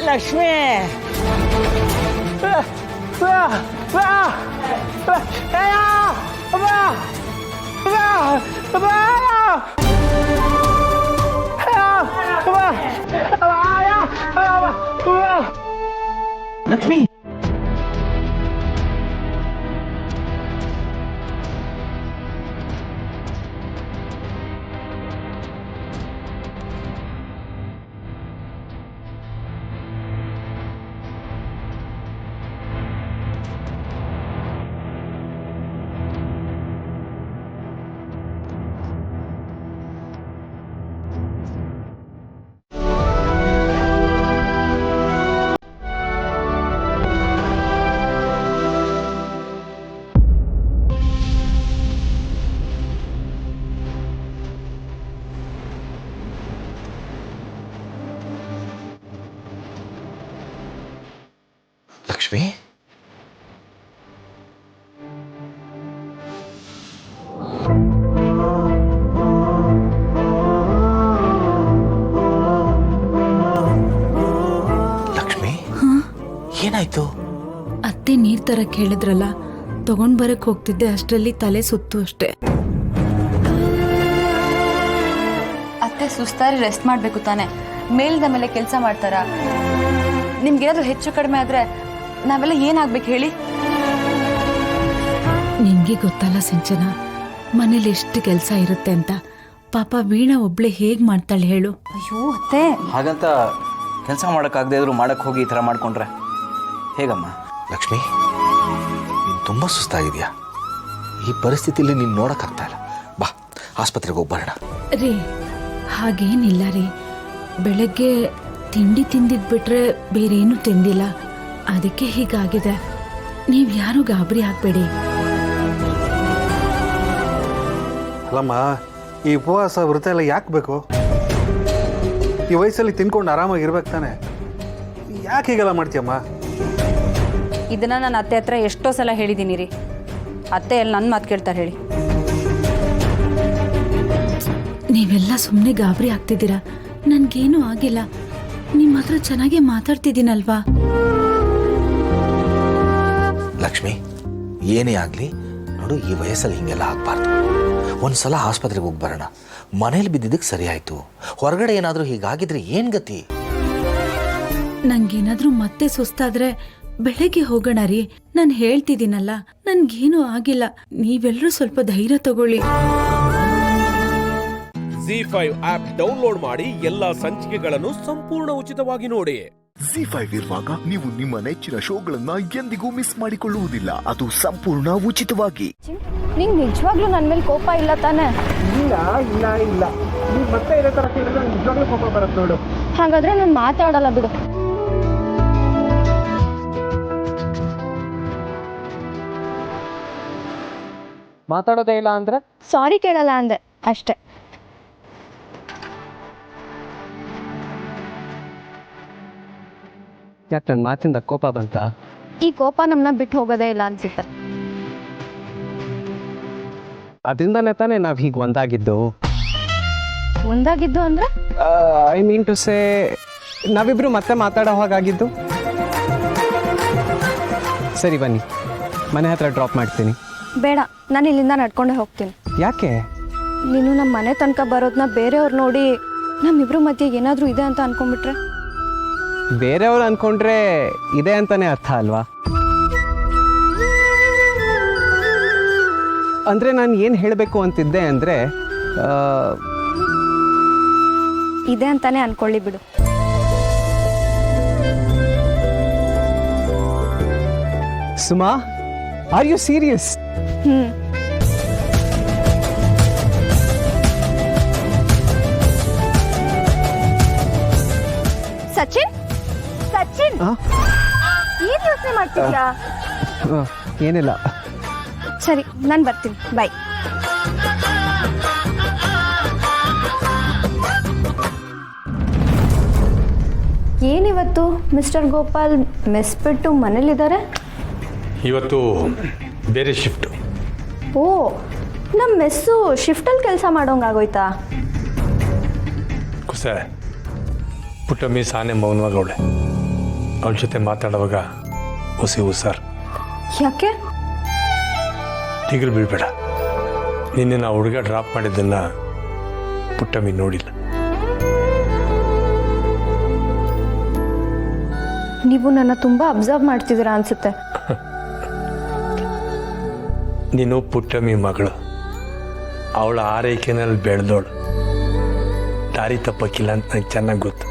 S14: ಲಕ್ಷ್ಮಿ,
S3: ಲಕ್ಷ್ಮಿ,
S7: ಲಕ್ಷ್ಮಿ, ಲಕ್ಷ್ಮಿ, ಏನಾಯ್ತು?
S9: ಅತ್ತೆ ನೀರ್ ತರಕ್ ಹೇಳಿದ್ರಲ್ಲ, ತಗೊಂಡ್ ಬರಕ್ ಹೋಗ್ತಿದ್ದೆ, ಅಷ್ಟರಲ್ಲಿ ತಲೆ ಸುತ್ತು ಅಷ್ಟೇ.
S10: ಅತ್ತೆ ಸುಸ್ತಾರಿ ರೆಸ್ಟ್ ಮಾಡಬೇಕು ತಾನೆ, ಮೇಲಿಂದ ಮೇಲೆ ಕೆಲಸ ಮಾಡ್ತಾರಾ? ನಿಮ್ಗೇನಾದ್ರೂ ಹೆಚ್ಚು ಕಡಿಮೆ ಆದ್ರೆ ನಾವೆಲ್ಲ ಏನಾಗ್ಬೇಕು ಹೇಳಿ?
S9: ನಿಮ್ಗೆ ಗೊತ್ತಲ್ಲ ಸಿಂಚನ, ಮನೇಲಿ ಎಷ್ಟು ಕೆಲಸ ಇರುತ್ತೆ ಅಂತ. ಪಾಪ ವೀಣಾ ಒಬ್ಳೆ ಹೇಗ್ ಮಾಡ್ತಾಳೆ ಹೇಳು?
S10: ಅಯ್ಯೋ ಅತ್ತೆ,
S3: ಹಾಗಂತ ಕೆಲಸ ಮಾಡೋಕ್ಕಾಗದೇ ಇದ್ರು ಮಾಡಕ್ಕೆ ಹೋಗಿ ಈ ಥರ ಮಾಡ್ಕೊಂಡ್ರೆ ಹೇಗಮ್ಮ?
S7: ಲಕ್ಷ್ಮಿ, ನೀನು ತುಂಬ ಸುಸ್ತಾಗಿದೆಯಾ? ಈ ಪರಿಸ್ಥಿತಿಯಲ್ಲಿ ನೀನು ನೋಡೋಕ್ಕಾಗ್ತಾ ಇಲ್ಲ. ಬಾ, ಆಸ್ಪತ್ರೆಗೆ ಹೋಗಿ ಬರೋಣ.
S9: ರೀ, ಹಾಗೇನಿಲ್ಲ ರೀ, ಬೆಳಗ್ಗೆ ತಿಂಡಿ ತಿಂದಿದ್ಬಿಟ್ರೆ ಬೇರೇನು ತಿಂದಿಲ್ಲ, ಅದಕ್ಕೆ ಹೀಗಾಗಿದೆ. ನೀವು ಯಾರು ಗಾಬರಿ ಆಗ್ಬೇಡಿ.
S8: ಅಲ್ಲಮ್ಮ, ಈ ಉಪವಾಸ ವ್ರತ ಎಲ್ಲ ಯಾಕೆ ಬೇಕು? ಈ ವಯಸ್ಸಲ್ಲಿ ತಿನ್ಕೊಂಡು ಆರಾಮಾಗಿರ್ಬೇಕು ತಾನೆ, ಯಾಕೆ ಹೀಗೆಲ್ಲ ಮಾಡ್ತೀಯಮ್ಮ?
S10: ಇದನ್ನ ನಾನು ಅತ್ತೆ ಹತ್ರ ಎಷ್ಟೋ ಸಲ ಹೇಳಿದ್ದೀನಿ ರೀ. ಅತ್ತೆ ಎಲ್ಲ ನನ್ನ ಮಾತು ಕೇಳ್ತಾರೆ ಹೇಳಿ?
S9: ನೀವೆಲ್ಲ ಸುಮ್ಮನೆ ಗಾಬರಿ ಆಗ್ತಿದ್ದೀರಾ. ನನ್ಗೇನು ಆಗಿಲ್ಲ, ನಿಮ್ಮ ಹತ್ರ ಚೆನ್ನಾಗೇ ಮಾತಾಡ್ತಿದ್ದೀನಲ್ವಾ?
S7: ಲಕ್ಷ್ಮಿ, ಏನೇ ಆಗಲಿ ನೋಡು, ಈ ವಯಸ್ಸಲ್ಲಿ ಹಿಂಗೆಲ್ಲ ಆಗಬಾರ್ದು. ಒಂದ್ಸಲ ಆಸ್ಪತ್ರೆಗೆ ಹೋಗಿ ಬರೋಣ. ಮನೇಲಿ ಬಿದ್ದಿದ್ದಕ್ಕೆ ಸರಿ ಆಯ್ತು, ಹೊರಗಡೆ ಏನಾದರೂ ಹೀಗಾಗಿದ್ರೆ ಏನು ಗತಿ?
S9: ನಂಗೇನಾದ್ರೂ ಮತ್ತೆ ಸುಸ್ತಾದ್ರೆ ಬೆಳಗ್ಗೆ ಹೋಗೋಣ ರೀ. ನಾನು ಹೇಳ್ತಿದ್ದೀನಲ್ಲ, ನನ್ಗೇನು ಆಗಿಲ್ಲ. ನೀವೆಲ್ಲರೂ ಸ್ವಲ್ಪ ಧೈರ್ಯ ತಗೊಳ್ಳಿ.
S6: ZEE5 ಆಪ್ ಡೌನ್ಲೋಡ್ ಮಾಡಿ ಎಲ್ಲಾ ಸಂಚಿಕೆಗಳನ್ನು ಸಂಪೂರ್ಣ ಉಚಿತವಾಗಿ ನೋಡಿ.
S1: ZEE5 ಇರುವಾಗ ನೀವು ನಿಮ್ಮ ನೆಚ್ಚಿನ ಶೋಗಳನ್ನ ಎಂದಿಗೂ ಮಿಸ್ ಮಾಡಿಕೊಳ್ಳುವುದಿಲ್ಲ. ಅದು ಸಂಪೂರ್ಣ ಉಚಿತವಾಗಿ.
S10: ನಿಂಗೆ ನಿಜವಾಗ್ಲೂ ನನ್ನ ಮೇಲೆ ಕೋಪ ಇಲ್ಲ ತಾನೇ?
S4: ಇಲ್ಲ ಇಲ್ಲ ಇಲ್ಲ, ನೀವು ಮತ್ತೆ ಇದೇ ಥರ ಕೇಳಿದ್ರೆ ನಿಜವಾಗ್ಲೂ ಕೋಪ ಬರುತ್ತೆ ನೋಡು.
S10: ಹಾಗಾದ್ರೆ ನಾನು ಮಾತಾಡಲ್ಲ ಬಿಡು.
S3: ಮಾತಾಡೋದೇ ಇಲ್ಲ ಅಂದ್ರೆ?
S10: ಸಾರಿ ಕೇಳಲ್ಲ ಅಂದೆ ಅಷ್ಟೇ.
S3: ಯಾಕೆ ನನ್ನ ಮಾತಿಂದ ಕೋಪ ಬಂತ?
S10: ಈ ಕೋಪ ನಮ್ಮನ್ನ ಬಿಟ್ಟು ಹೋಗೋದೇ ಇಲ್ಲ ಅನ್ಸುತ್ತೆ.
S3: ಅದರಿಂದನೇ ತಾನೇ ನಾವು ಹೀಗೆ ಒಂದಾಗಿದ್ದು.
S10: ಒಂದಾಗಿದ್ದು ಅಂದ್ರೆ?
S3: ಐ ಮೀನ್ ಟು ಸೇ, ನಾವಿಬ್ರು ಮತ್ತೆ ಮಾತಾಡೋ ಹಾಗಾಗಿದ್ದು. ಸರಿ ಬನ್ನಿ, ಮನೆ ಹತ್ರ ಡ್ರಾಪ್ ಮಾಡ್ತೀನಿ.
S10: ಬೇಡ, ನಾನು ಇಲ್ಲಿಂದ ನಡ್ಕೊಂಡೆ ಹೋಗ್ತೀನಿ.
S3: ಯಾಕೆ?
S10: ನೀನು ನಮ್ಮ ಮನೆ ತನಕ ಬರೋದನ್ನ ಬೇರೆಯವ್ರು ನೋಡಿ ನಮ್ಮಿಬ್ರು ಮಧ್ಯೆ ಏನಾದರೂ ಇದೆ ಅಂತ ಅನ್ಕೊಂಡ್ಬಿಟ್ರೆ?
S3: ಬೇರೆಯವ್ರು ಅನ್ಕೊಂಡ್ರೆ ಇದೆ ಅಂತಾನೆ ಅರ್ಥ ಅಲ್ವಾ? ಅಂದರೆ ನಾನು ಏನು ಹೇಳಬೇಕು ಅಂತಿದ್ದೆ ಅಂದರೆ,
S10: ಇದೆ ಅಂತಾನೆ ಅನ್ಕೊಳ್ಳಿ ಬಿಡು.
S3: Suma, are you serious?
S10: Sachin, Sachin, ಏನ್ ಯೋಚನೆ ಮಾಡ್ತಿದ್ಯಾ?
S3: ಏನಿಲ್ಲ.
S10: ಸರಿ, ನಾನು ಬರ್ತೀನಿ, ಬಾಯ್. ಏನಿವತ್ತು ಮಿಸ್ಟರ್ ಗೋಪಾಲ್ ಮೆಸ್ ಬಿಟ್ಟು ಮನೇಲಿದ್ದಾರೆ?
S12: ಇವತ್ತು ಬೇರೆ ಶಿಫ್ಟು.
S10: ಓ, ನಮ್ಮ ಮೆಸ್ಸು ಶಿಫ್ಟಲ್ಲಿ ಕೆಲಸ ಮಾಡೋಂಗಾಗೋಯ್ತಾ?
S12: ಕುಸ ಪುಟ್ಟಮ್ಮಿ ಸಾನೆ ಮೌನವಾಗವಳೆ. ಅವಳ ಜೊತೆ ಮಾತಾಡುವಾಗ ಹುಸಿ ಹುಸಾರ್.
S10: ಯಾಕೆ?
S12: ದಿಗಿಲು ಬೀಳ್ಬೇಡ. ನಿನ್ನೆ ನಾವು ಹುಡುಗ ಡ್ರಾಪ್ ಮಾಡಿದ್ದನ್ನು ಪುಟ್ಟಮ್ಮಿ ನೋಡಿಲ್ಲ.
S10: ನೀವು ನನ್ನ ತುಂಬ ಅಬ್ಸರ್ವ್ ಮಾಡ್ತಿದ್ದೀರಾ ಅನ್ಸುತ್ತೆ.
S12: ನೀನು ಪುಟ್ಟಮ್ಮಿ ಮಗಳು, ಅವಳ ಆರೈಕೆನಲ್ಲಿ ಬೆಳೆದೋಳು. ದಾರಿ ತಪ್ಪಕ್ಕಿಲ್ಲ ಅಂತ ನನಗೆ ಚೆನ್ನಾಗಿ ಗೊತ್ತು.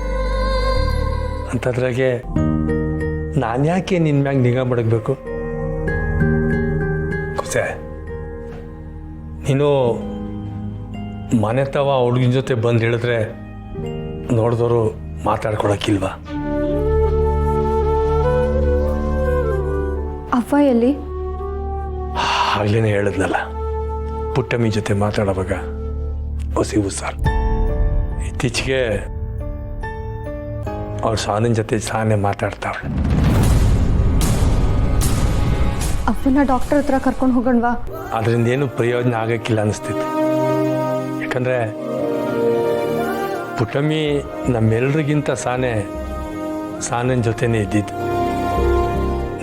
S12: ಅಂಥದ್ರಾಗೆ ನಾನು ಯಾಕೆ ನಿನ್ನ ಮ್ಯಾಗ ನಿಗಾ ಮಾಡಬೇಕು? ಕುಸೆ, ನೀನು ಮನೆ ತವ ಹುಡುಗಿನ ಜೊತೆ ಬಂದು ಹೇಳಿದ್ರೆ ನೋಡಿದವರು ಮಾತಾಡ್ಕೊಳಕ್ಕಿಲ್ವಾ?
S10: ಅವ್ವ ಎಲ್ಲಿ?
S12: ಆಗ್ಲೇನೆ ಹೇಳಿದ್ನಲ್ಲ, ಪುಟ್ಟಮ್ಮಿ ಜೊತೆ ಮಾತಾಡುವಾಗ ಹುಸಿ ಹುಸಾರ್. ಇತ್ತೀಚೆಗೆ ಅವ್ರು ಸಾನಿನ ಜೊತೆ ಸಾನೆ ಮಾತಾಡ್ತಾವಳೆ.
S10: ಅಪ್ಪನ ಡಾಕ್ಟರ್ ಹತ್ರ ಕರ್ಕೊಂಡು ಹೋಗೋಣವಾ?
S12: ಅದರಿಂದ ಏನು ಪ್ರಯೋಜನ ಆಗಕ್ಕಿಲ್ಲ ಅನಿಸ್ತಿತ್ತು. ಯಾಕಂದರೆ ಪುಟ್ಟಮ್ಮಿ ನಮ್ಮೆಲ್ರಿಗಿಂತ ಸಾನಿನ ಜೊತೆನೇ ಇದ್ದಿದ್ದು.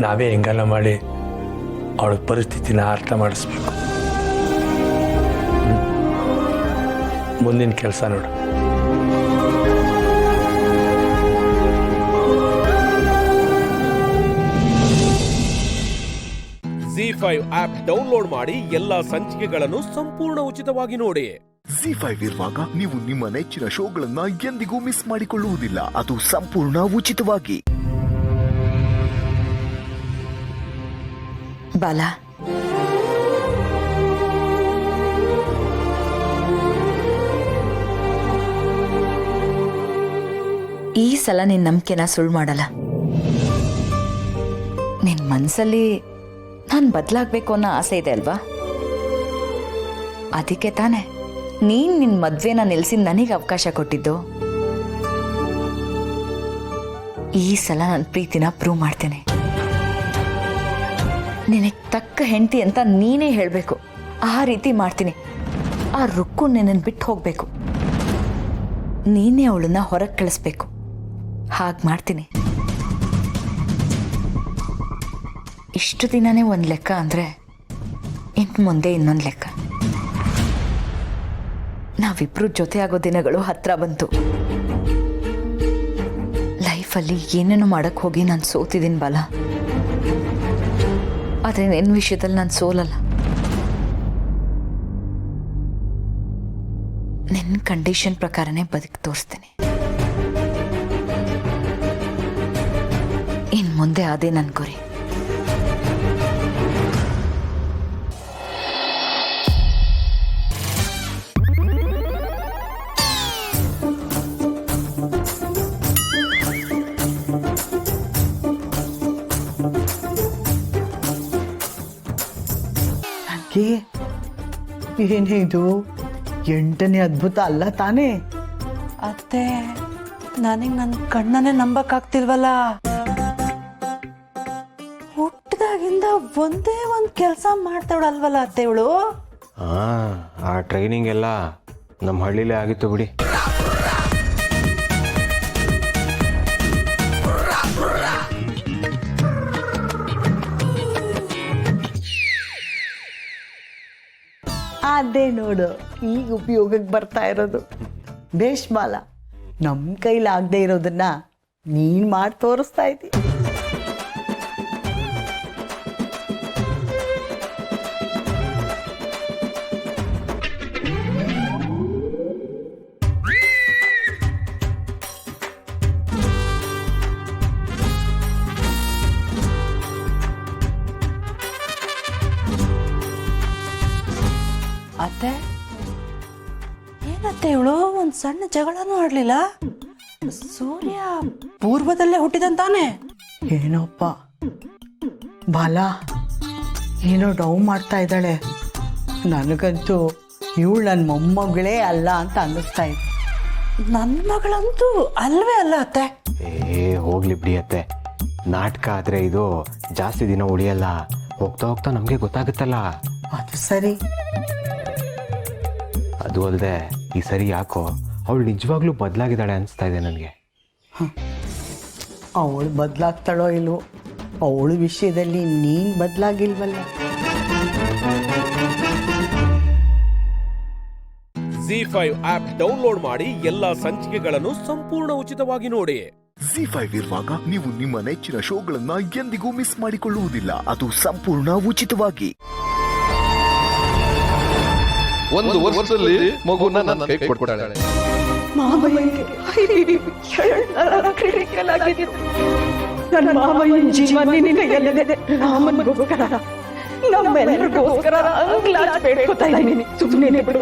S12: ನಾವೇ ಹೆಂಗೆಲ್ಲ ಮಾಡಿ ಅವಳ ಪರಿಸ್ಥಿತಿನ ಅರ್ಥ ಮಾಡಿಸ್ಬೇಕು. ಮುಂದಿನ ಕೆಲಸ ನೋಡು.
S6: ZEE5 ಆಪ್ ಡೌನ್ಲೋಡ್ ಮಾಡಿ ಎಲ್ಲಾ ಸಂಚಿಕೆಗಳನ್ನು ಸಂಪೂರ್ಣ ಉಚಿತವಾಗಿ ನೋಡಿ.
S1: ZEE5 ಇರುವಾಗ ನೀವು ನಿಮ್ಮ ನೆಚ್ಚಿನ ಶೋಗಳನ್ನ ಎಂದಿಗೂ ಮಿಸ್ ಮಾಡಿಕೊಳ್ಳುವುದಿಲ್ಲ. ಅದು ಸಂಪೂರ್ಣ ಉಚಿತವಾಗಿ.
S9: ಬಾಲ, ಈ ಸಲ ನಿನ್ನ ನಂಬಿಕೆನ ಸುಳ್ಳು ಮಾಡಲ್ಲ. ನಿನ್ನ ಮನಸ್ಸಲ್ಲಿ ನಾನು ಬದಲಾಗಬೇಕು ಅನ್ನೋ ಆಸೆ ಇದೆ ಅಲ್ವಾ? ಅದಕ್ಕೆ ತಾನೆ ನೀನು ನಿನ್ನ ಮದುವೆನ ನಿಲ್ಲಿಸಿ ನನಗೆ ಅವಕಾಶ ಕೊಟ್ಟಿದ್ದು. ಈ ಸಲ ನನ್ನ ಪ್ರೀತಿನ ಪ್ರೂವ್ ಮಾಡ್ತೇನೆ. ನಿನಗೆ ತಕ್ಕ ಹೆಂಡತಿ ಅಂತ ನೀನೇ ಹೇಳಬೇಕು. ಆ ರೀತಿ ಮಾಡ್ತೀನಿ. ಆ ರುಕ್ಕು ನಿನ್ನನ್ನು ಬಿಟ್ಟು ಹೋಗಬೇಕು. ನೀನೇ ಅವಳನ್ನ ಹೊರಗೆ ಕಳಿಸ್ಬೇಕು. ಹಾಗೆ ಮಾಡ್ತೀನಿ. ಇಷ್ಟು ದಿನನೇ ಒಂದು ಲೆಕ್ಕ ಅಂದರೆ ಇನ್ನು ಮುಂದೆ ಇನ್ನೊಂದು ಲೆಕ್ಕ. ನಾವಿಬ್ರು ಜೊತೆ ಆಗೋ ದಿನಗಳು ಹತ್ರ ಬಂತು. ಲೈಫಲ್ಲಿ ಏನೇನು ಮಾಡಕ್ಕೆ ಹೋಗಿ ನಾನು ಸೋತಿದ್ದೀನಿ ಬಾಲ. ಆದರೆ ನಿನ್ನ ವಿಷಯದಲ್ಲಿ ನಾನು ಸೋಲಲ್ಲ. ನಿನ್ನ ಕಂಡೀಷನ್ ಪ್ರಕಾರನೇ ಬದುಕಿ ತೋರಿಸ್ತೀನಿ. ಇನ್ನು ಮುಂದೆ ಅದೇ ನನ್ನ ಗುರಿ.
S14: ಅದೇ ಏನೇ ಇದು 8ನೇ ಅದ್ಭುತ ಅಲ್ಲ ತಾನೇ?
S5: ಅತ್ತೆ ನನಗೆ ನನ್ನ ಕಣ್ಣನ್ನೇ ನಂಬಕ್ಕಾಗ್ತಿಲ್ವಲ್ಲ. ಹುಟ್ಟಿದಾಗಿಂದ ಒಂದೇ ಒಂದು ಕೆಲಸ ಮಾಡ್ತಾವಳಲ್ವಲ್ಲ ಅತ್ತೆ ಇವಳು.
S3: ಆ ಟ್ರೈನಿಂಗ್ ಎಲ್ಲ ನಮ್ಮ ಹಳ್ಳಿಲೇ ಆಗಿತ್ತು ಬಿಡಿ.
S14: ಅದೇ ನೋಡು ಈಗ ಉಪಯೋಗಕ್ಕೆ ಬರ್ತಾ ಇರೋದು. ಬೇಷ್ಮಾಲ, ನಮ್ಮ ಕೈಲಾಗದೆ ಇರೋದನ್ನ ನೀನು ಮಾಡಿ ತೋರಿಸ್ತಾ ಇದ್ದಿ.
S5: ಅತ್ತೆ ಏನತ್ತೆ ಇವಳು ಒಂದು ಸಣ್ಣ ಜಗಳನೂ ಆಡ್ಲಿಲ್ಲ. ಸೂರ್ಯ ಪೂರ್ವದಲ್ಲೇ ಹುಟ್ಟಿದಂತಾನೆ.
S14: ಏನೋಪ್ಪ ಬಾಲ, ಏನೋ ಡೌ ಮಾಡ್ತಾ ಇದ್ದಾಳೆ. ನನಗಂತೂ ಇವಳು ನನ್ನ ಮೊಮ್ಮಗಳೇ ಅಲ್ಲ ಅಂತ ಅನ್ನಿಸ್ತಾ ಇದೆ.
S5: ನನ್ನ ಮಗಳಂತೂ ಅಲ್ವೇ ಅಲ್ಲ ಅತ್ತೆ.
S3: ಹೋಗ್ಲಿ ಬಿಡಿ ಅತ್ತೆ, ನಾಟಕ ಆದರೆ ಇದು ಜಾಸ್ತಿ ದಿನ ಉಳಿಯಲ್ಲ. ಹೋಗ್ತಾ ಹೋಗ್ತಾ ನಮಗೆ ಗೊತ್ತಾಗುತ್ತಲ್ಲ.
S14: ಅದು ಸರಿ.
S3: ಅದು ಅಲ್ಲದೆ ಈ ಸರಿ ಯಾಕೋ ಅವಳು ನಿಜವಾಗ್ಲೂ ಬದಲಾಗಿದ್ದಾಳೆ ಅನಿಸ್ತಾ ಇದೆ ನನಗೆ.
S14: ಅವಳು ಬದಲಾಗ್ತಾಳೋ ಇಲ್ವೋ, ಅವಳ ವಿಷಯದಲ್ಲಿ ನೀನು ಬದಲಾಗಿಲ್ವಲ್ಲ.
S6: ZEE5 ಆಪ್ ಡೌನ್ಲೋಡ್ ಮಾಡಿ ಎಲ್ಲಾ ಸಂಚಿಕೆಗಳನ್ನು ಸಂಪೂರ್ಣ ಉಚಿತವಾಗಿ ನೋಡಿ.
S1: ZEE5 ಇರುವಾಗ ನೀವು ನಿಮ್ಮ ನೆಚ್ಚಿನ ಶೋಗಳನ್ನ ಎಂದಿಗೂ ಮಿಸ್ ಮಾಡಿಕೊಳ್ಳುವುದಿಲ್ಲ. ಅದು ಸಂಪೂರ್ಣ ಉಚಿತವಾಗಿ.
S15: ಒಂದು ವರ್ಷದಲ್ಲಿ ಮಗುನ ನನ್ನ ಕೈ ಕೊಡ್ತಾಳೆ.
S14: ನನ್ನ ಮಾವಯ್ಯನ ಜೀವ ನಿನ್ನ ಕೈಯಲ್ಲಿದೆ. ರಾಮನಿಗೋಸ್ಕರ, ನಮ್ಮೆಲ್ಲರಿಗೋಸ್ಕರ ಅಂಗ್ಲಾಚ್ ಬೇಡ್ಕೊತಾ ಇದ್ದೀನಿ. ಸುಮ್ಮನೆ ಬಿಡು.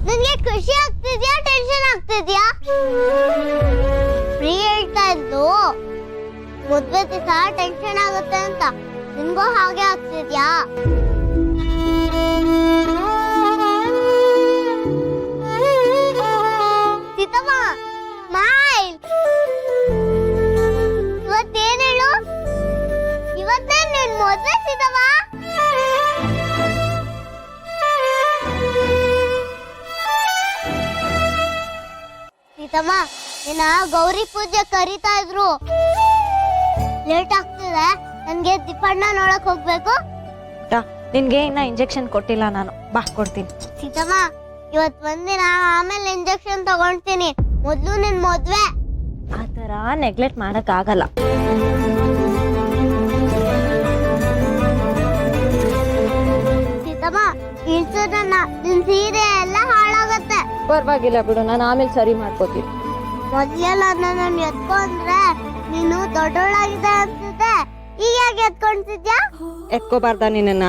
S16: ನಿನ್ಗೆ ಖುಷಿ ಆಗ್ತಿದ್ಯಾ ಟೆನ್ಷನ್ ಆಗ್ತಿದ್ಯಾ? ಫ್ರೀ ಹೇಳ್ತಾ ಇದ್ದು ಮದ್ವೆ ದಿವಸ ಟೆನ್ಷನ್ ಆಗುತ್ತೆ ಅಂತ ನಿನ್ಗೂ ಹಾಗೆ ಆಗ್ತಿದ್ಯಾ? ಸೀತಮ್ಮ ಸ್ಮೈಲ್. ಇವತ್ತೇನ್ ಹೇಳು? ಇವತ್ತೇ ನಿನ್ ಮದ್ವೆ ಸೀತಮ್ಮ. ಸೀತಮ್ಮ ನಿನ್ನ ಗೌರಿ ಪೂಜೆ ಕರೀತಾ ಇದ್ರು. ಲೇಟ್ ಆಗ್ತಿದೆ, ನನ್ಗೆ ದೀಪಣ್ಣ ನೋಡಕ್ ಹೋಗ್ಬೇಕು.
S10: ನಿನ್ಗೆ ಇನ್ನ ಇಂಜೆಕ್ಷನ್ ಕೊಟ್ಟಿಲ್ಲ ನಾನು, ಬಾ ಕೊಡ್ತೀನಿ.
S16: ಸೀತಮ್ಮ ಇವತ್ ಒಂದಿನ, ಆಮೇಲೆ ಇಂಜೆಕ್ಷನ್ ತಗೊಳ್ತೀನಿ. ಮೊದ್ಲು ನಿನ್ ಮದ್ವೆ.
S10: ಆತರ ನೆಗ್ಲೆಕ್ಟ್ ಮಾಡಕ್ ಆಗಲ್ಲ.
S16: ಸೀತಮ್ಮ ಇಳ್ಸೋದನ್ನ, ನಿನ್ ಸೀರೆ ಎಲ್ಲ ಹಾಳಾಗತ್ತೆ.
S10: ಪರವಾಗಿಲ್ಲ ಬಿಡು, ನಾನು ಆಮೇಲೆ ಸರಿ ಮಾಡ್ಕೋತೀನಿ.
S16: ಮೊದ್ಲೆಲ್ಲ ನನ್ನ ಎತ್ಕೊಂಡ್ರೆ ನೀನು ದೊಡ್ಡೋಳಾಗಿದೆ ಅನ್ಸುತ್ತೆ. ಈಗ ಯಾಕೆ ಎತ್ಕೊಂಡ್ತಿದ್ಯಾ?
S10: ಎತ್ಕೋಬಾರ್ದ ನಿನ್ನ?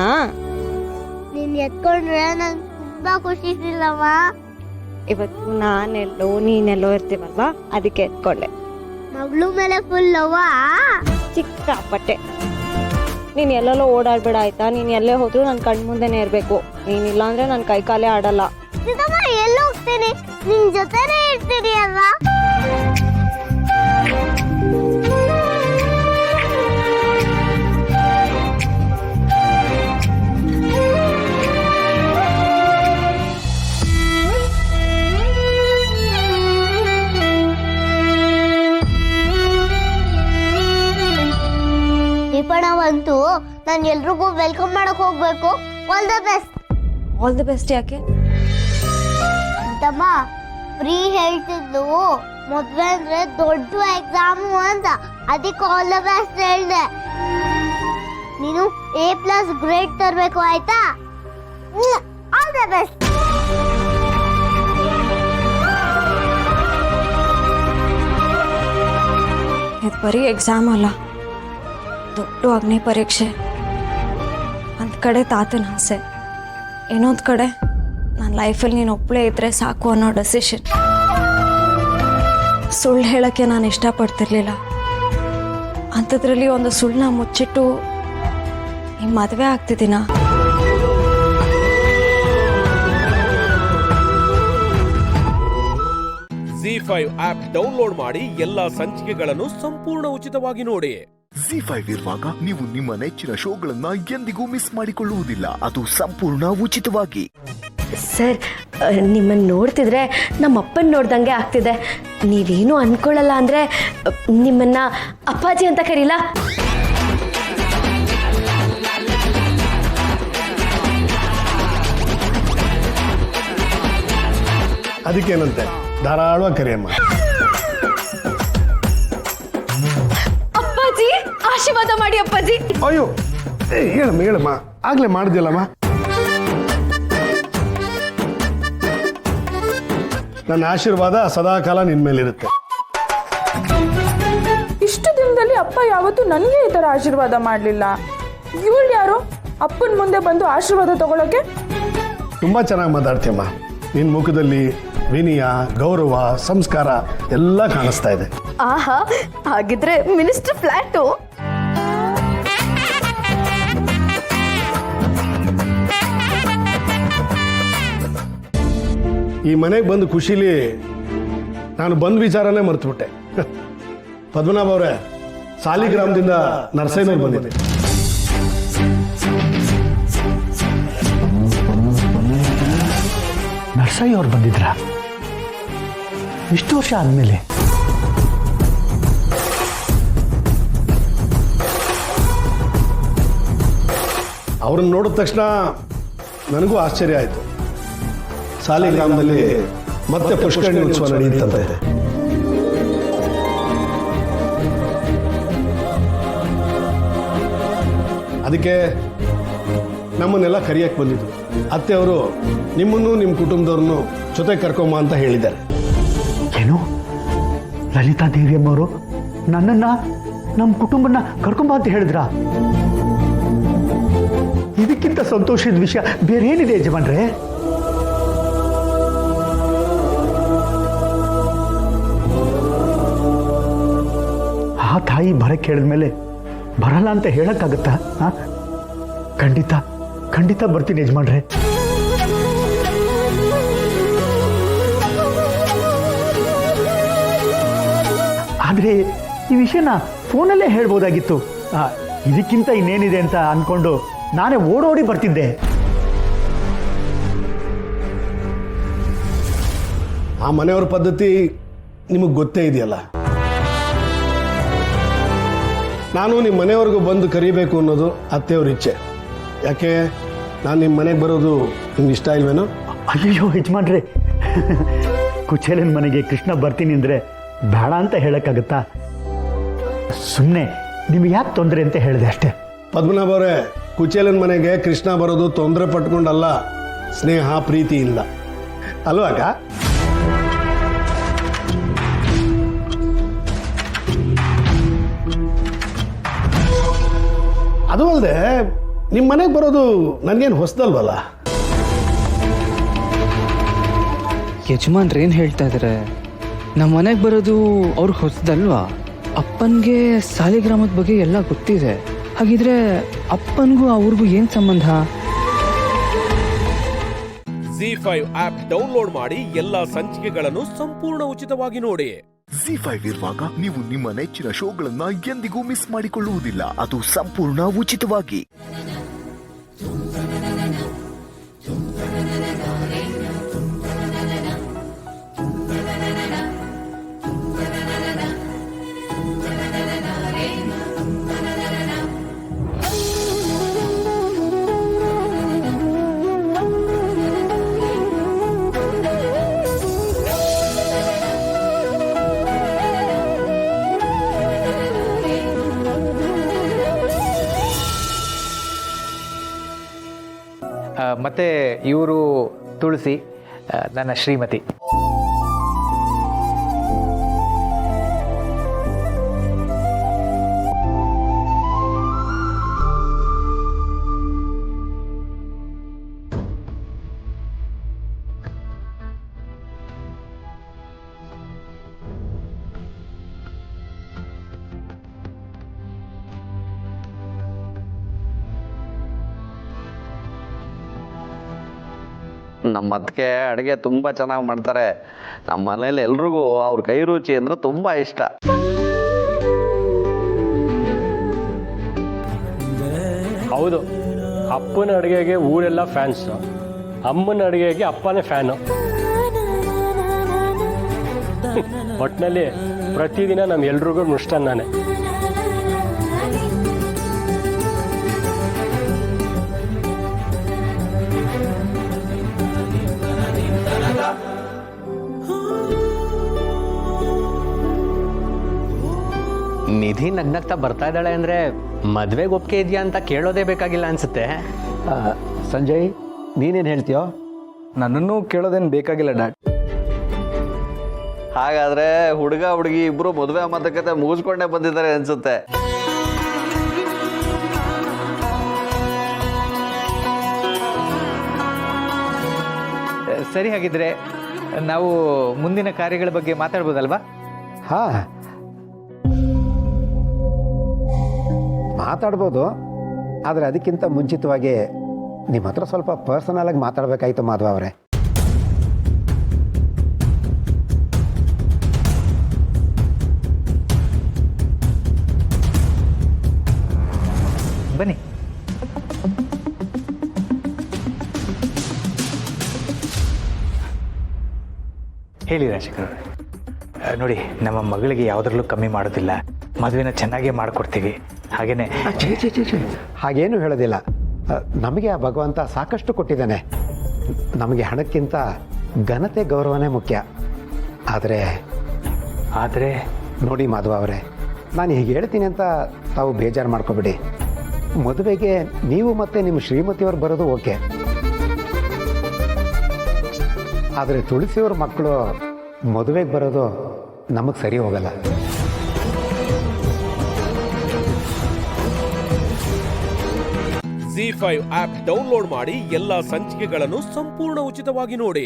S16: ನೀನ್ ಎತ್ಕೊಂಡ್ರೆ ನನ್ ತುಂಬಾ ಖುಷಿ ಇಲ್ಲಮ್ಮ.
S10: ಇವತ್ತು ನಾನೆಲ್ಲೋ ನೀನೆಲ್ಲೋ ಇರ್ತೀವಲ್ವಾ, ಅದಕ್ಕೆ ಎತ್ಕೊಂಡೆ.
S16: ಮಗಳು ಮೇಲೆ ಫುಲ್ ಲವ್ವ?
S10: ಸಿಕ್ಕಾಪಟ್ಟೆ. ನೀನ್ ಎಲ್ಲೆಲ್ಲೋ ಓಡಾಡ್ಬೇಡ ಆಯ್ತಾ? ನೀನ್ ಎಲ್ಲೇ ಹೋದ್ರು ನನ್ ಕಣ್ ಮುಂದೆನೆ ಇರ್ಬೇಕು. ನೀನಿಲ್ಲ ಅಂದ್ರೆ ನನ್ ಕೈ ಕಾಲೇ ಆಡಲ್ಲ.
S16: ಎಲ್ಲ ಹೋಗ್ತೀನಿ, ನಿನ್ ಜೊತೆನೇ ಇರ್ತೀನಿ ಅಲ್ವಾ? ದೀಪಣ್ಣವಂತೂ ನಾನು ಎಲ್ರಿಗೂ ವೆಲ್ಕಮ್ ಮಾಡಕ್ ಹೋಗ್ಬೇಕು. All the best.
S10: All the best ಯಾಕೆ?
S16: ತಮ್ಮ ಫ್ರೀ ಹೇಳ್ತಿದ್ಲು, ಮದ್ವೆ ಅಂದ್ರೆ ದೊಡ್ಡ ಎಕ್ಸಾಮು ಅಂತ, ಅದಕ್ಕೆ ಆಲ್ ದ ಬೆಸ್ಟ್ ಹೇಳ್ದೆ. ನೀನು A+ ಗ್ರೇಡ್ ತರಬೇಕು ಆಯ್ತಾ? All the best.
S10: ಇದು ಬರೀ ಎಕ್ಸಾಮ್ ಅಲ್ಲ, ದೊಡ್ಡ ಅಗ್ನಿ ಪರೀಕ್ಷೆ. ಒಂದು ಕಡೆ ತಾತನ ಆಸೆ, ಇನ್ನೊಂದು ಕಡೆ ನನ್ನ ಲೈಫಲ್ಲಿ ನೀನು ಒಬ್ಬಳೇ ಇದ್ದರೆ ಸಾಕು ಅನ್ನೋ ಡೆಸಿಷನ್. ಸುಳ್ಳು ಹೇಳೋಕ್ಕೆ ನಾನು ಇಷ್ಟಪಡ್ತಿರ್ಲಿಲ್ಲ. ಅಂಥದ್ರಲ್ಲಿ ಒಂದು ಸುಳ್ಳನ್ನ ಮುಚ್ಚಿಟ್ಟು ನಿಮ್ಮ ಮದುವೆ ಆಗ್ತಿದ್ದೀನಾ?
S6: Z5 ಆಪ್ ಡೌನ್ಲೋಡ್ ಮಾಡಿ ಎಲ್ಲಾ ಸಂಚಿಕೆಗಳನ್ನು ಸಂಪೂರ್ಣ ಉಚಿತವಾಗಿ ನೋಡಿ.
S1: Z5 ಇರುವಾಗ ನೀವು ನಿಮ್ಮ ನೆಚ್ಚಿನ ಶೋಗಳನ್ನ ಎಂದಿಗೂ ಮಿಸ್ ಮಾಡಿಕೊಳ್ಳುವುದಿಲ್ಲ, ಅದು ಸಂಪೂರ್ಣ ಉಚಿತವಾಗಿ.
S17: ಸರ್, ನಿಮ್ಮನ್ನು ನೋಡ್ತಿದ್ರೆ ನಮ್ಮ ಅಪ್ಪನ ನೋಡ್ದಂಗೆ ಆಗ್ತಿದೆ. ನೀವೇನು ಅನ್ಕೊಳ್ಳಲ್ಲ ಅಂದ್ರೆ ನಿಮ್ಮನ್ನ ಅಪ್ಪಾಜಿ ಅಂತ ಕರೀಲಾ?
S13: ಅದಕ್ಕೇನಂತೆ, ಧಾರಾಳವಾಗಿ ಕರಿಯಮ್ಮ.
S17: ಅಪ್ಪಾಜಿ, ಆಶೀರ್ವಾದ ಮಾಡಿ ಅಪ್ಪಾಜಿ.
S13: ಅಯ್ಯೋ, ಹೇಳಮ್ಮ ಆಗ್ಲೇ ಮಾಡಿದ್ಯಲ್ಲಮ್ಮ. ನನ್ನ ಆಶೀರ್ವಾದ ಸದಾಕಾಲ ನಿನ್ ಮೇಲಿರುತ್ತೆ.
S18: ಇಷ್ಟು ದಿನದಲ್ಲಿ ಅಪ್ಪ ಯಾವತ್ತೂ ನನಗೆ ಈ ತರ ಆಶೀರ್ವಾದ ಮಾಡಲಿಲ್ಲ. ಇವಳು ಯಾರು ಅಪ್ಪನ ಮುಂದೆ ಬಂದು ಆಶೀರ್ವಾದ ತಗೊಳಕ್ಕೆ?
S13: ತುಂಬಾ ಚೆನ್ನಾಗಿ ಮಾತಾಡ್ತೀಯಮ್ಮ. ನಿನ್ ಮುಖದಲ್ಲಿ ವಿನಯ, ಗೌರವ, ಸಂಸ್ಕಾರ ಎಲ್ಲ ಕಾಣಿಸ್ತಾ ಇದೆ.
S17: ಆಹಾ, ಹಾಗಿದ್ರೆ ಮಿನಿಸ್ಟರ್ ಫ್ಲಾಟು.
S13: ಈ ಮನೆಗೆ ಬಂದು ಖುಷಿಲಿ ನಾನು ಬಂದ ವಿಚಾರನೇ ಮರ್ತುಬಿಟ್ಟೆ. ಪದ್ಮನಾಭ ಅವರೇ, ಸಾಲಿಗ್ರಾಮದಿಂದ ನರಸಯ್ಯನವ್ರು ಬಂದಿದೆ.
S8: ನರ್ಸಯ್ಯ ಅವ್ರು ಬಂದಿದ್ರ? ಇಷ್ಟು ವರ್ಷ ಆದ್ಮೇಲೆ?
S13: ಅವ್ರನ್ನ ನೋಡಿದ ತಕ್ಷಣ ನನಗೂ ಆಶ್ಚರ್ಯ ಆಯಿತು. ಸಾಲಿಗ್ರಾಮದಲ್ಲಿ ಮತ್ತೆ ಪುಷ್ಕರಣಿ ಉತ್ಸವ ನಡೆಯುತ್ತಂತೆ. ಅದಕ್ಕೆ ನಮ್ಮನ್ನೆಲ್ಲ ಕರಿಯಕ್ಕೆ ಬಂದಿದ್ರು. ಅತ್ತೆಯವರು ನಿಮ್ಮನ್ನು ನಿಮ್ಮ ಕುಟುಂಬದವ್ರನ್ನು ಜೊತೆ ಕರ್ಕೊಂಬ ಅಂತ ಹೇಳಿದ್ದಾರೆ.
S8: ಏನು, ಲಲಿತಾ ದೇವಿಯಮ್ಮವರು ನನ್ನನ್ನ ನಮ್ಮ ಕುಟುಂಬನ ಕರ್ಕೊಂಬ ಅಂತ ಹೇಳಿದ್ರ? ಇದಕ್ಕಿಂತ ಸಂತೋಷದ ವಿಷಯ ಬೇರೆ ಏನಿದೆ ಯಜಮಾನ್ರೆ? ಆ ತಾಯಿ ಬರಕ್ಕೆ ಹೇಳಿದ್ಮೇಲೆ ಬರಲ್ಲ ಅಂತ ಹೇಳಕ್ಕಾಗತ್ತಾ? ಖಂಡಿತ ಖಂಡಿತ ಬರ್ತೀನಿ ಯಜಮಾನ್ರೆ. ಆದ್ರೆ ಈ ವಿಷಯನ ಫೋನಲ್ಲೇ ಹೇಳ್ಬೋದಾಗಿತ್ತು. ಇದಕ್ಕಿಂತ ಇನ್ನೇನಿದೆ ಅಂತ ಅನ್ಕೊಂಡು ನಾನೇ ಓಡೋಡಿ ಬರ್ತಿದ್ದೆ.
S13: ಆ ಮನೆಯವ್ರ ಪದ್ಧತಿ ನಿಮಗೆ ಗೊತ್ತೇ ಇದೆಯಲ್ಲ. ನಾನು ನಿಮ್ಮ ಮನೆಯವ್ರಿಗೂ ಬಂದು ಕರಿಬೇಕು ಅನ್ನೋದು ಅತ್ತೆಯವ್ರ ಇಚ್ಛೆ. ಯಾಕೆ, ನಾನು ನಿಮ್ಮ ಮನೆಗೆ ಬರೋದು ನಿಮ್ಗೆ ಇಷ್ಟ ಇಲ್ವೇನೋ?
S8: ಅಯ್ಯೋ ಯಜಮಾನ್ರೆ, ಕುಚೇಲನ ಮನೆಗೆ ಕೃಷ್ಣ ಬರ್ತೀನಿ ಅಂದರೆ ಬೇಡ ಅಂತ ಹೇಳಕ್ಕಾಗತ್ತಾ? ಸುಮ್ಮನೆ ನಿಮ್ಗೆ ಯಾಕೆ ತೊಂದರೆ ಅಂತ ಹೇಳಿದೆ ಅಷ್ಟೇ.
S13: ಪದ್ಮನಾಭ ಅವರೇ, ಕುಚೇಲನ ಮನೆಗೆ ಕೃಷ್ಣ ಬರೋದು ತೊಂದರೆ ಪಟ್ಕೊಂಡಲ್ಲ, ಸ್ನೇಹ ಪ್ರೀತಿಯಿಂದ ಅಲ್ವಾಗ? ಅದು ಅಲ್ಲದೆ ನಿಮ್ಮ ಮನೆಗೆ ಬರೋದು ನನಗೇನು ಹೊಸದಲ್ವಲ್ಲ?
S19: ಯಜಮಾನ್ರು ಏನು ಹೇಳ್ತಾ ಇದ್ದಾರೆ? ನಮ್ಮ ಮನೆಗೆ ಬರೋದು ಅವ್ರಿಗೆ ಹೊಸದಲ್ವಾ? ಅಪ್ಪನಿಗೆ ಸಾಲಿಗ್ರಾಮದ ಬಗ್ಗೆ ಎಲ್ಲ ಗೊತ್ತಿದೆ. ಹಾಗಿದ್ರೆ ಅಪ್ಪನಿಗೂ ಅವ್ರಿಗೂ ಏನು ಸಂಬಂಧ?
S6: Z5 ಆಪ್ ಡೌನ್ಲೋಡ್ ಮಾಡಿ ಎಲ್ಲಾ ಸಂಚಿಕೆಗಳನ್ನು ಸಂಪೂರ್ಣ ಉಚಿತವಾಗಿ ನೋಡಿ.
S1: Z5 ಇರುವಾಗ ನೀವು ನಿಮ್ಮ ನೆಚ್ಚಿನ ಶೋಗಳನ್ನ ಎಂದಿಗೂ ಮಿಸ್ ಮಾಡಿಕೊಳ್ಳುವುದಿಲ್ಲ, ಅದು ಸಂಪೂರ್ಣ ಉಚಿತವಾಗಿ.
S19: ಮತ್ತು ಇವರು ತುಳಸಿ, ನನ್ನ ಶ್ರೀಮತಿ.
S20: ನಮ್ಮ ಅತ್ತಿಗೆ ಅಡುಗೆ ತುಂಬ ಚೆನ್ನಾಗಿ ಮಾಡ್ತಾರೆ. ನಮ್ಮ ಮನೇಲಿ ಎಲ್ರಿಗೂ ಅವ್ರ ಕೈ ರುಚಿ ಅಂದರೆ ತುಂಬ ಇಷ್ಟ.
S21: ಹೌದು, ಅಪ್ಪನ ಅಡುಗೆಗೆ ಊರೆಲ್ಲ ಫ್ಯಾನ್ಸು, ಅಮ್ಮನ ಅಡುಗೆಗೆ ಅಪ್ಪನೇ ಫ್ಯಾನು. ಒಟ್ಟಿನಲ್ಲಿ ಪ್ರತಿದಿನ ನಮ್ಮ ಎಲ್ರಿಗೂ ಮೃಷ್ಟಾನ್ನಾನೆ.
S19: ನಿಧಿ ನಗ್ನಗ್ತಾ ಬರ್ತಾ ಇದ್ದಾಳೆ ಅಂದರೆ ಮದುವೆಗೆ ಒಪ್ಪಿಗೆ ಇದೆಯಾ ಅಂತ ಕೇಳೋದೇ ಬೇಕಾಗಿಲ್ಲ ಅನ್ಸುತ್ತೆ.
S8: ಸಂಜಯ್, ನೀನೇನು ಹೇಳ್ತೀಯೋ? ನನ್ನನ್ನು ಕೇಳೋದೇನು ಬೇಕಾಗಿಲ್ಲ ಡ್ಯಾಡ್.
S20: ಹಾಗಾದರೆ ಹುಡುಗ ಹುಡುಗಿ ಇಬ್ಬರು ಮದುವೆ ಮಾತುಕತೆ ಮುಗಿಸ್ಕೊಂಡೇ ಬಂದಿದ್ದಾರೆ ಅನಿಸುತ್ತೆ.
S19: ಸರಿ, ಹಾಗಿದ್ರೆ ನಾವು ಮುಂದಿನ ಕಾರ್ಯಗಳ ಬಗ್ಗೆ ಮಾತಾಡ್ಬೋದಲ್ವಾ?
S8: ಹಾಂ, ಮಾತಾಡ್ಬೋದು. ಆದರೆ ಅದಕ್ಕಿಂತ ಮುಂಚಿತವಾಗಿ ನಿಮ್ಮ ಹತ್ರ ಸ್ವಲ್ಪ ಪರ್ಸನಲಾಗಿ ಮಾತಾಡಬೇಕಾಯ್ತು ಮಾಧವ ಅವರೇ.
S19: ಬನ್ನಿ.
S22: ಹೇಳಿ ರಾಜಶೇಖರ್. ನೋಡಿ, ನಮ್ಮ ಮಗಳಿಗೆ ಯಾವುದ್ರಲ್ಲೂ ಕಮ್ಮಿ ಮಾಡೋದಿಲ್ಲ. ಮದುವೆನ ಚೆನ್ನಾಗೇ ಮಾಡಿಕೊಡ್ತೀವಿ. ಹಾಗೇನೆ
S8: ಹಾಗೇನು ಹೇಳೋದಿಲ್ಲ. ನಮಗೆ ಆ ಭಗವಂತ ಸಾಕಷ್ಟು ಕೊಟ್ಟಿದ್ದಾನೆ. ನಮಗೆ ಹಣಕ್ಕಿಂತ ಘನತೆ ಗೌರವನೇ ಮುಖ್ಯ. ಆದರೆ ನೋಡಿ ಮಾಧವ ಅವರೇ, ನಾನು ಹೀಗೆ ಹೇಳ್ತೀನಿ ಅಂತ ತಾವು ಬೇಜಾರು ಮಾಡ್ಕೊಬೇಡಿ. ಮದುವೆಗೆ ನೀವು ಮತ್ತು ನಿಮ್ಮ ಶ್ರೀಮತಿಯವರು ಬರೋದು ಓಕೆ. ಆದರೆ ತುಳಸಿಯವ್ರ ಮಕ್ಕಳು ಮದುವೆಗೆ ಬರೋದು ನಮಗೆ ಸರಿ ಹೋಗಲ್ಲ.
S6: ZEE5 ಆಪ್ ಡೌನ್ಲೋಡ್ ಮಾಡಿ ಎಲ್ಲಾ ಸಂಚಿಕೆಗಳನ್ನು ಸಂಪೂರ್ಣ ಉಚಿತವಾಗಿ ನೋಡಿ.